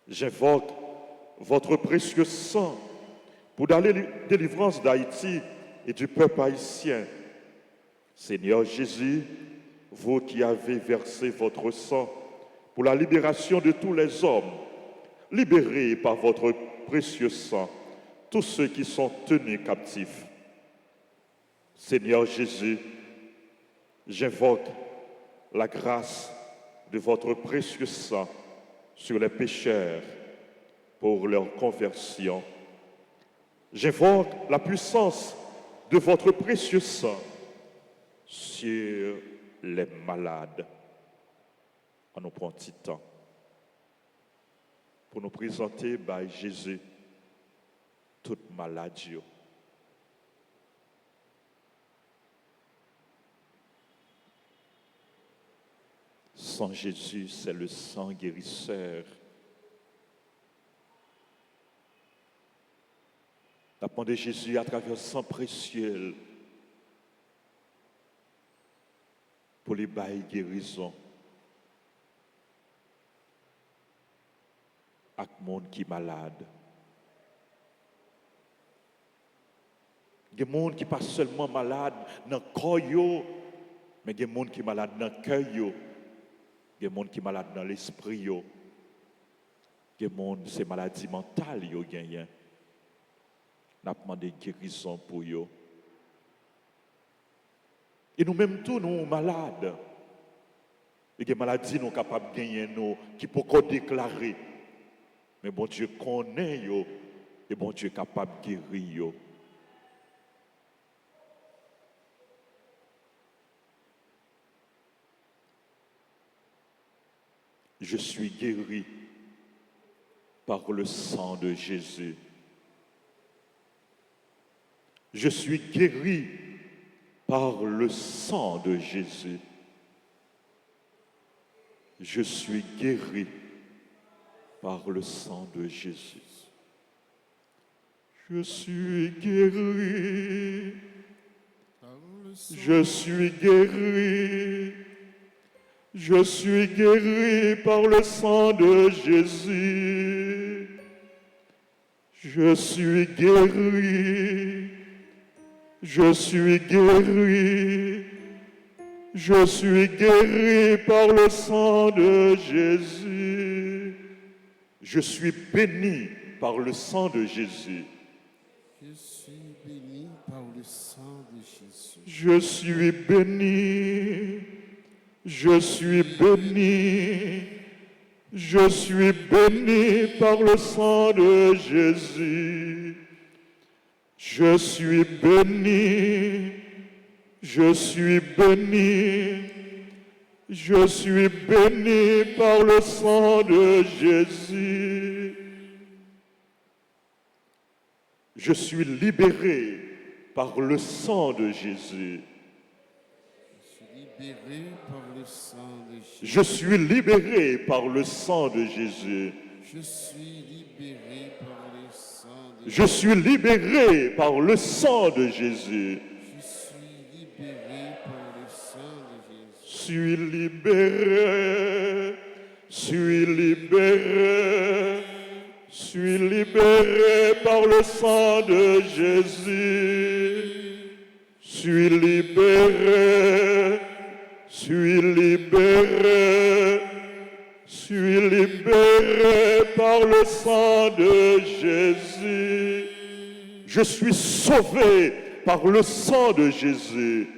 Speaker 2: J'invoque votre précieux sang pour la délivrance d'Haïti et du peuple haïtien. Seigneur Jésus, vous qui avez versé votre sang pour la libération de tous les hommes, libérez par votre précieux sang tous ceux qui sont tenus captifs. Seigneur Jésus, j'invoque la grâce de votre précieux sang sur les pécheurs pour leur conversion. J'invoque la puissance de votre précieux sang sur les malades. On nous prend un petit temps pour nous présenter par Jésus toute maladie. Sang Jésus, c'est le sang guérisseur. La peau de Jésus à travers le sang précieux pour les bails guérison. Avec le monde qui est malade. Il y a des gens qui ne sont pas seulement malades dans le corps, mais il y a des gens qui sont malades dans le cœur. Il y a des gens qui sont malades dans l'esprit. Il y a des gens qui sont maladies mentales. Nous avons demandé guérison pour eux. Et nous-mêmes tous, nous sommes malades. Il y a des maladies nous sommes capables de gagner, qui ne peuvent pas déclarer. Mais bon Dieu connaît eux, et bon Dieu est capable de guérir eux. Je suis guéri par le sang de Jésus. Je suis guéri par le sang de Jésus. Je suis guéri par le sang de Jésus. Je suis guéri. Je suis guéri. Je suis guéri par le sang de Jésus. Je suis guéri. Je suis guéri. Je suis guéri par le sang de Jésus. Je suis béni par le sang de Jésus.
Speaker 1: Je suis béni par le sang de Jésus.
Speaker 2: Je suis béni. Je suis béni. Je suis béni par le sang de Jésus. Je suis béni. Je suis béni. Je suis béni par le sang de Jésus. Je suis libéré par le sang de Jésus.
Speaker 1: Libéré par le sang de Jésus.
Speaker 2: Je suis libéré par le sang de Jésus.
Speaker 1: Je suis libéré par le sang de
Speaker 2: Je suis libéré par le sang de Jésus.
Speaker 1: Je suis libéré par le sang de Jésus.
Speaker 2: Suis libéré, suis libéré, suis libéré par le sang de Jésus. Suis libéré, suis libéré, suis libéré par le sang de Jésus. Je suis sauvé par le sang de Jésus.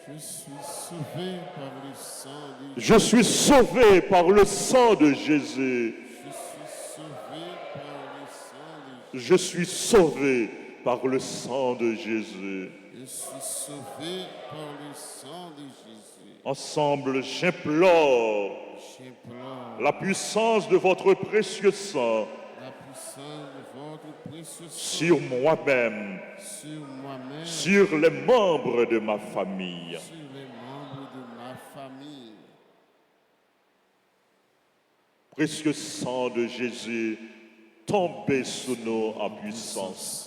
Speaker 1: Je suis sauvé par le sang de Jésus.
Speaker 2: Je suis sauvé par le sang de Jésus.
Speaker 1: Je suis sauvé par le sang de Jésus.
Speaker 2: Je suis sauvé par le sang de Jésus.
Speaker 1: Je suis sauvé par le sang de Jésus.
Speaker 2: Ensemble, j'implore
Speaker 1: J'implore
Speaker 2: la puissance de votre précieux sang
Speaker 1: la puissance de votre précieux sang
Speaker 2: sur moi-même,
Speaker 1: sur moi-même,
Speaker 2: sur les membres de ma famille.
Speaker 1: sur les membres de ma famille.
Speaker 2: Précieux sang de Jésus, tombez sur nous en puissance.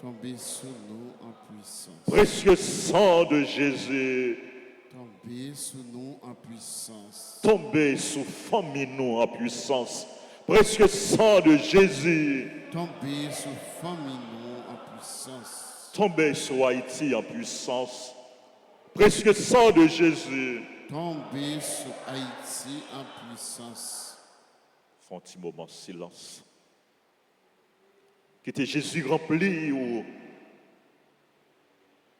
Speaker 1: Tombez sur nous en puissance.
Speaker 2: Précieux sang de Jésus,
Speaker 1: Tombez sur nous en puissance.
Speaker 2: tombez sur famille nous en puissance. Précieux sang de Jésus,
Speaker 1: Tombez sur famille nous en puissance.
Speaker 2: tombez sur Haïti en puissance. Précieux sang de Jésus.
Speaker 1: Tombez sur Haïti en puissance.
Speaker 2: Font un petit moment de silence. Qui était Jésus rempli ou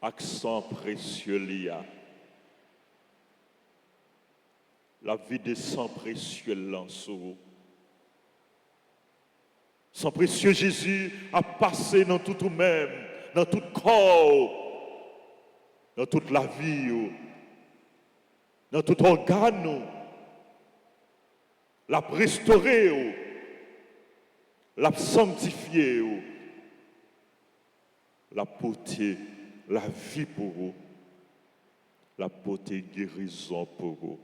Speaker 2: accent précieux lia. La vie des sang précieux lanceau. Sang précieux Jésus a passé dans tout nous-mêmes, dans tout corps, dans toute la vie, dans tout organe, l'a restauré, l'a sanctifié, l'a porté la vie pour vous, l'a porté guérison pour vous.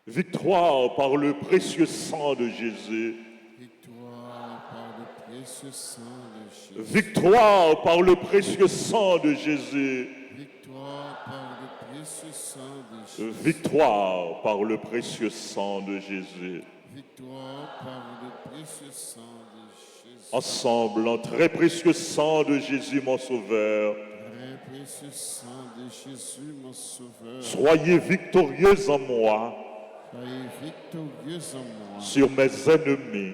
Speaker 2: Victoire par le précieux sang de Jésus.
Speaker 1: Victoire par le précieux sang de Jésus.
Speaker 2: Victoire par le précieux sang de Jésus.
Speaker 1: Victoire par le précieux sang de Jésus.
Speaker 2: Victoire par le précieux sang de Jésus.
Speaker 1: Victoire par le précieux sang de Jésus.
Speaker 2: Ensemble, en très précieux sang de Jésus, mon Sauveur,
Speaker 1: Très précieux sang de Jésus, mon Sauveur.
Speaker 2: soyez victorieux en moi
Speaker 1: Soyez victorieux en moi
Speaker 2: sur mes ennemis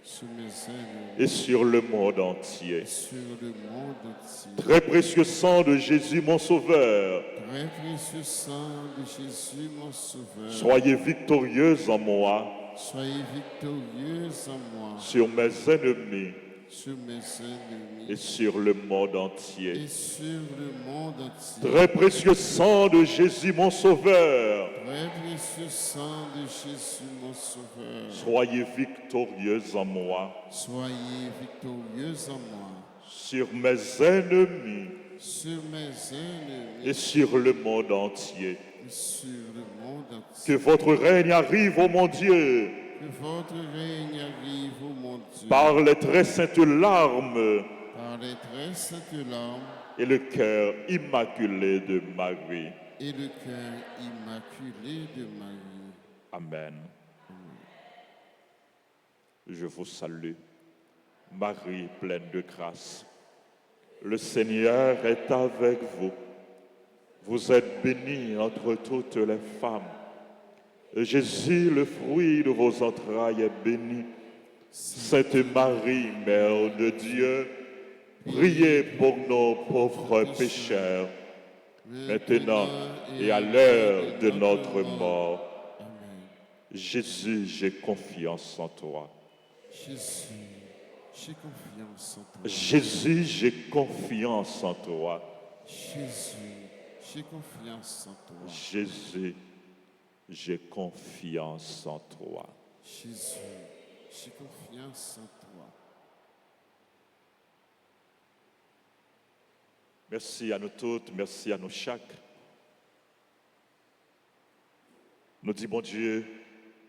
Speaker 1: sur mes ennemis
Speaker 2: et sur le monde entier.
Speaker 1: et sur le monde entier.
Speaker 2: Très précieux sang de Jésus, mon Sauveur,
Speaker 1: Très précieux sang de Jésus, mon Sauveur.
Speaker 2: soyez victorieux en moi
Speaker 1: Soyez victorieux en moi
Speaker 2: sur mes ennemis
Speaker 1: sur mes ennemis
Speaker 2: et sur le monde
Speaker 1: et
Speaker 2: entier.
Speaker 1: sur le monde entier.
Speaker 2: Très précieux sang de Jésus, mon Sauveur,
Speaker 1: Très précieux sang de Jésus, mon Sauveur.
Speaker 2: soyez victorieux en moi
Speaker 1: Soyez victorieux en moi
Speaker 2: sur mes ennemis
Speaker 1: sur mes ennemis
Speaker 2: et sur le monde entier.
Speaker 1: et sur le monde
Speaker 2: Que
Speaker 1: entier.
Speaker 2: votre règne arrive, ô mon Dieu,
Speaker 1: Que votre règne arrive, ô mon Dieu,
Speaker 2: par les très saintes larmes
Speaker 1: par les très saintes larmes
Speaker 2: et le cœur immaculé de Marie.
Speaker 1: et le cœur immaculé de Marie.
Speaker 2: Amen. Je vous salue, Marie pleine de grâce. Le Seigneur est avec vous. Vous êtes bénie entre toutes les femmes. Et Jésus, le fruit de vos entrailles, est béni. Sainte Marie, Mère de Dieu, priez pour nos pauvres pécheurs, maintenant et à l'heure de notre mort.
Speaker 1: Amen.
Speaker 2: Jésus, j'ai confiance en toi.
Speaker 1: Jésus, j'ai confiance en toi.
Speaker 2: Jésus, j'ai confiance en toi.
Speaker 1: Jésus, j'ai confiance en toi.
Speaker 2: Jésus, j'ai confiance en toi.
Speaker 1: Jésus, j'ai confiance en toi.
Speaker 2: Merci à nous toutes, merci à nous chaque. Nous disons, bon Dieu,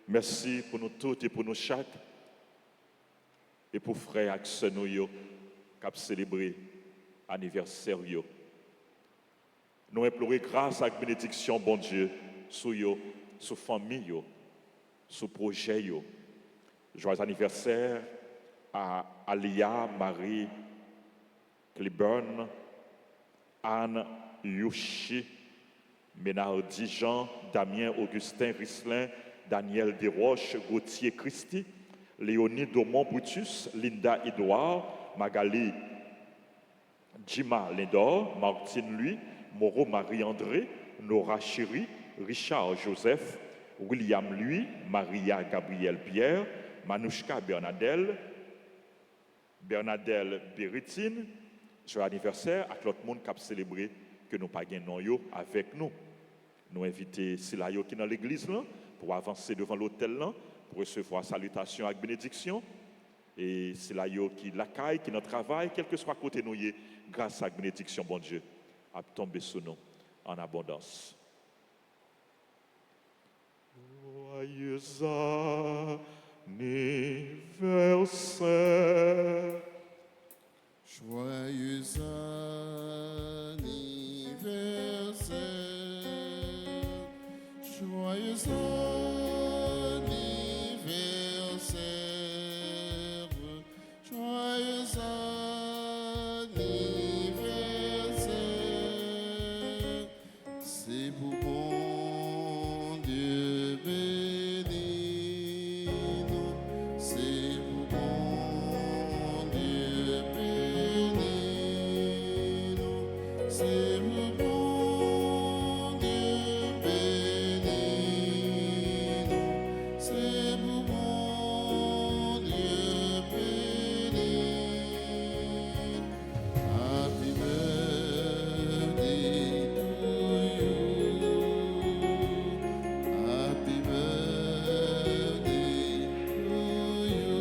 Speaker 2: merci pour nous toutes et pour nous chaque. Et pour frères et sœurs nous qui ont célébré l'anniversaire. Nous implorons grâce à la bénédiction, bon Dieu, sur eux, sur la famille, sur le projet. Joyeux anniversaire à Alia Marie Cliburn, Anne Yushi, Ménardi Jean, Damien Augustin Risselin, Daniel Desroches, Gauthier Christi, Léonie Domont-Brutus, Linda Edouard, Magali Jima Lindor, Martine Lui, Moreau Marie-André, Nora Chéry, Richard Joseph, William Lui, Maria Gabrielle Pierre, Manouchka Bernadelle Béritine, sur l'anniversaire, à l'autre monde qui a célébré que nous pas gagné avec nous. Nous invitons Silayo qui est dans l'église là, pour avancer devant l'autel là, pour recevoir salutation et bénédiction. Et Silayo qui l'accueille, qui est dans le travail, quel que soit côté nous, grâce à la bénédiction, bon Dieu, à tomber sur nous en abondance. Joyeux anniversaire.
Speaker 1: Joyeux anniversaire. Joyeux anniversaire. Joyeux anniversaire. C'est pour bon Dieu béni nous. C'est pour bon Dieu béni nous. C'est pour bon Dieu béni nous. C'est pour bon Dieu béni. Happy birthday to you. Happy birthday to you.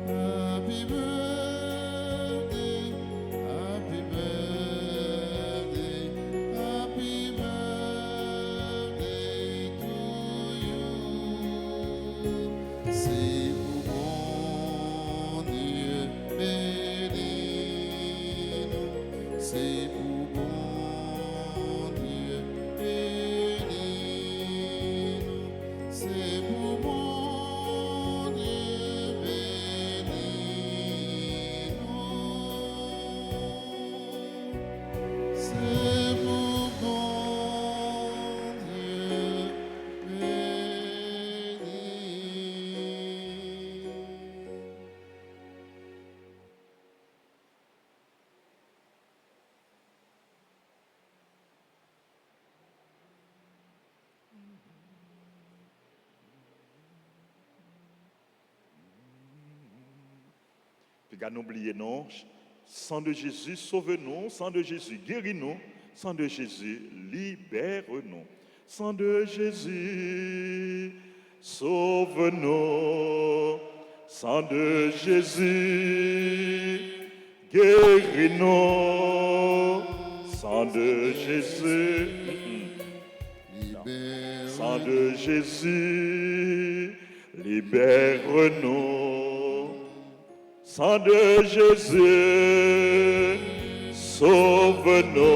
Speaker 1: Happy birthday, happy birthday, happy birthday to you. C'est pour bon Dieu béni nous. C'est pour bon Dieu béni nous. C'est pour bon Dieu béni nous. C'est pour bon Dieu béni.
Speaker 2: Puis, n'oubliez non, sang de Jésus, sauve-nous, sang de Jésus, guéris-nous, sang de Jésus, libère-nous. Sang de Jésus, sauve-nous, sang de Jésus, guéris-nous, sang Sang de Jésus. Sang de Jésus, libère-nous. Sang de Jésus, sauve-nous.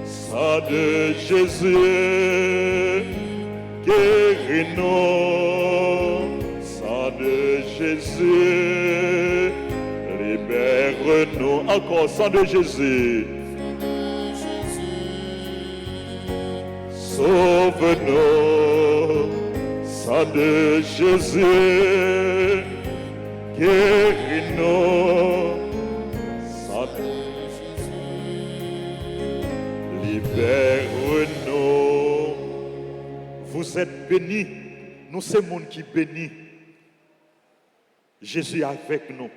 Speaker 2: Sang de Jésus, guéris-nous. Sang de Jésus, libère-nous. Encore, sang de Jésus. Sauve-nous, sang de Jésus, guéris-nous, sang de Jésus, libère-nous. Vous êtes bénis, nous c'est le monde qui bénit. Jésus est avec nous.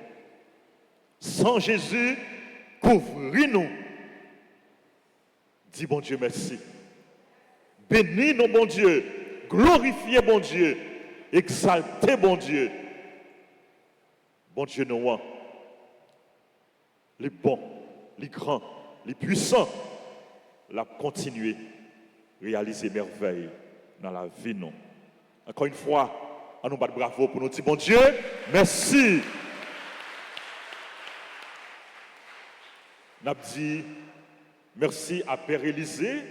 Speaker 2: Sans Jésus, couvris-nous. Dis bon Dieu merci. Bénis nos bon Dieu, glorifiez bon Dieu, exaltez bon Dieu. Bon Dieu nous, les bons, les grands, les puissants, la continuer, réaliser merveilles dans la vie nous. Encore une fois, on nous bat bravo pour nous dire bon Dieu, merci. N'a dit merci à Père Élisée.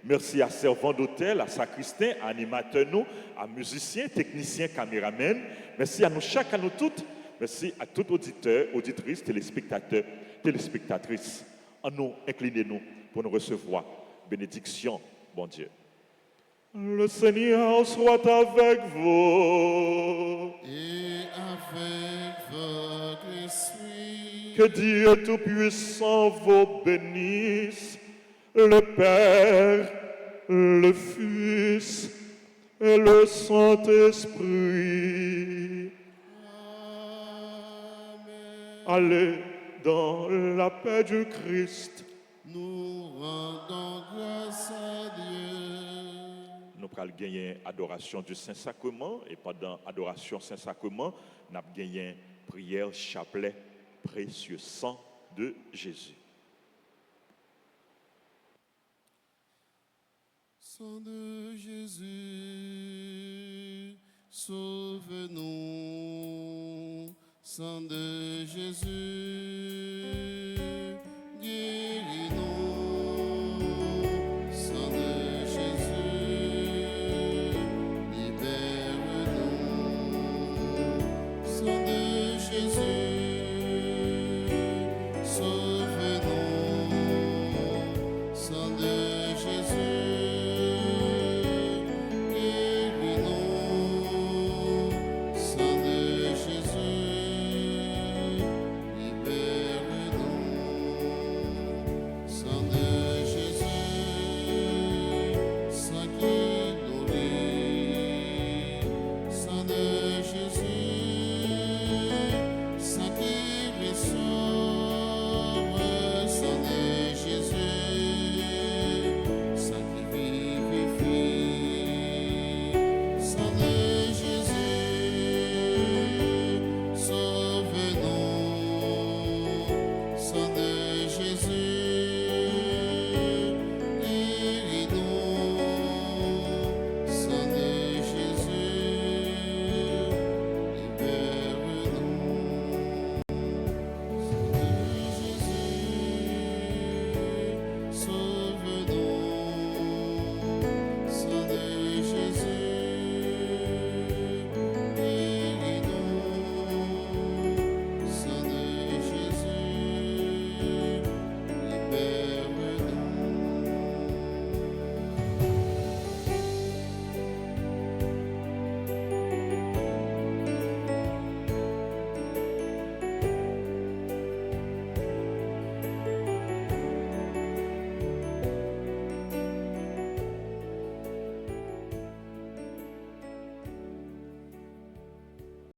Speaker 2: Merci à servant d'hôtel, à sacristain, à animateur nous, à musiciens, techniciens, caméramens. Merci à nous, chacun, à nous toutes. Merci à tout auditeur, auditrices, téléspectateurs, téléspectatrices. En nous, inclinez-nous pour nous recevoir. Bénédiction, bon Dieu. Le Seigneur soit avec vous.
Speaker 1: Et avec votre esprit.
Speaker 2: Que Dieu Tout-Puissant vous bénisse. Le Père, le Fils et le Saint-Esprit.
Speaker 1: Amen.
Speaker 2: Allez dans la paix du Christ.
Speaker 1: Nous rendons grâce à Dieu.
Speaker 2: Nous allons gagner adoration du Saint-Sacrement et pendant adoration Saint-Sacrement, nous allons gagner prière, chapelet, précieux sang de Jésus.
Speaker 1: Sang de Jésus, sauve-nous. Sang de Jésus,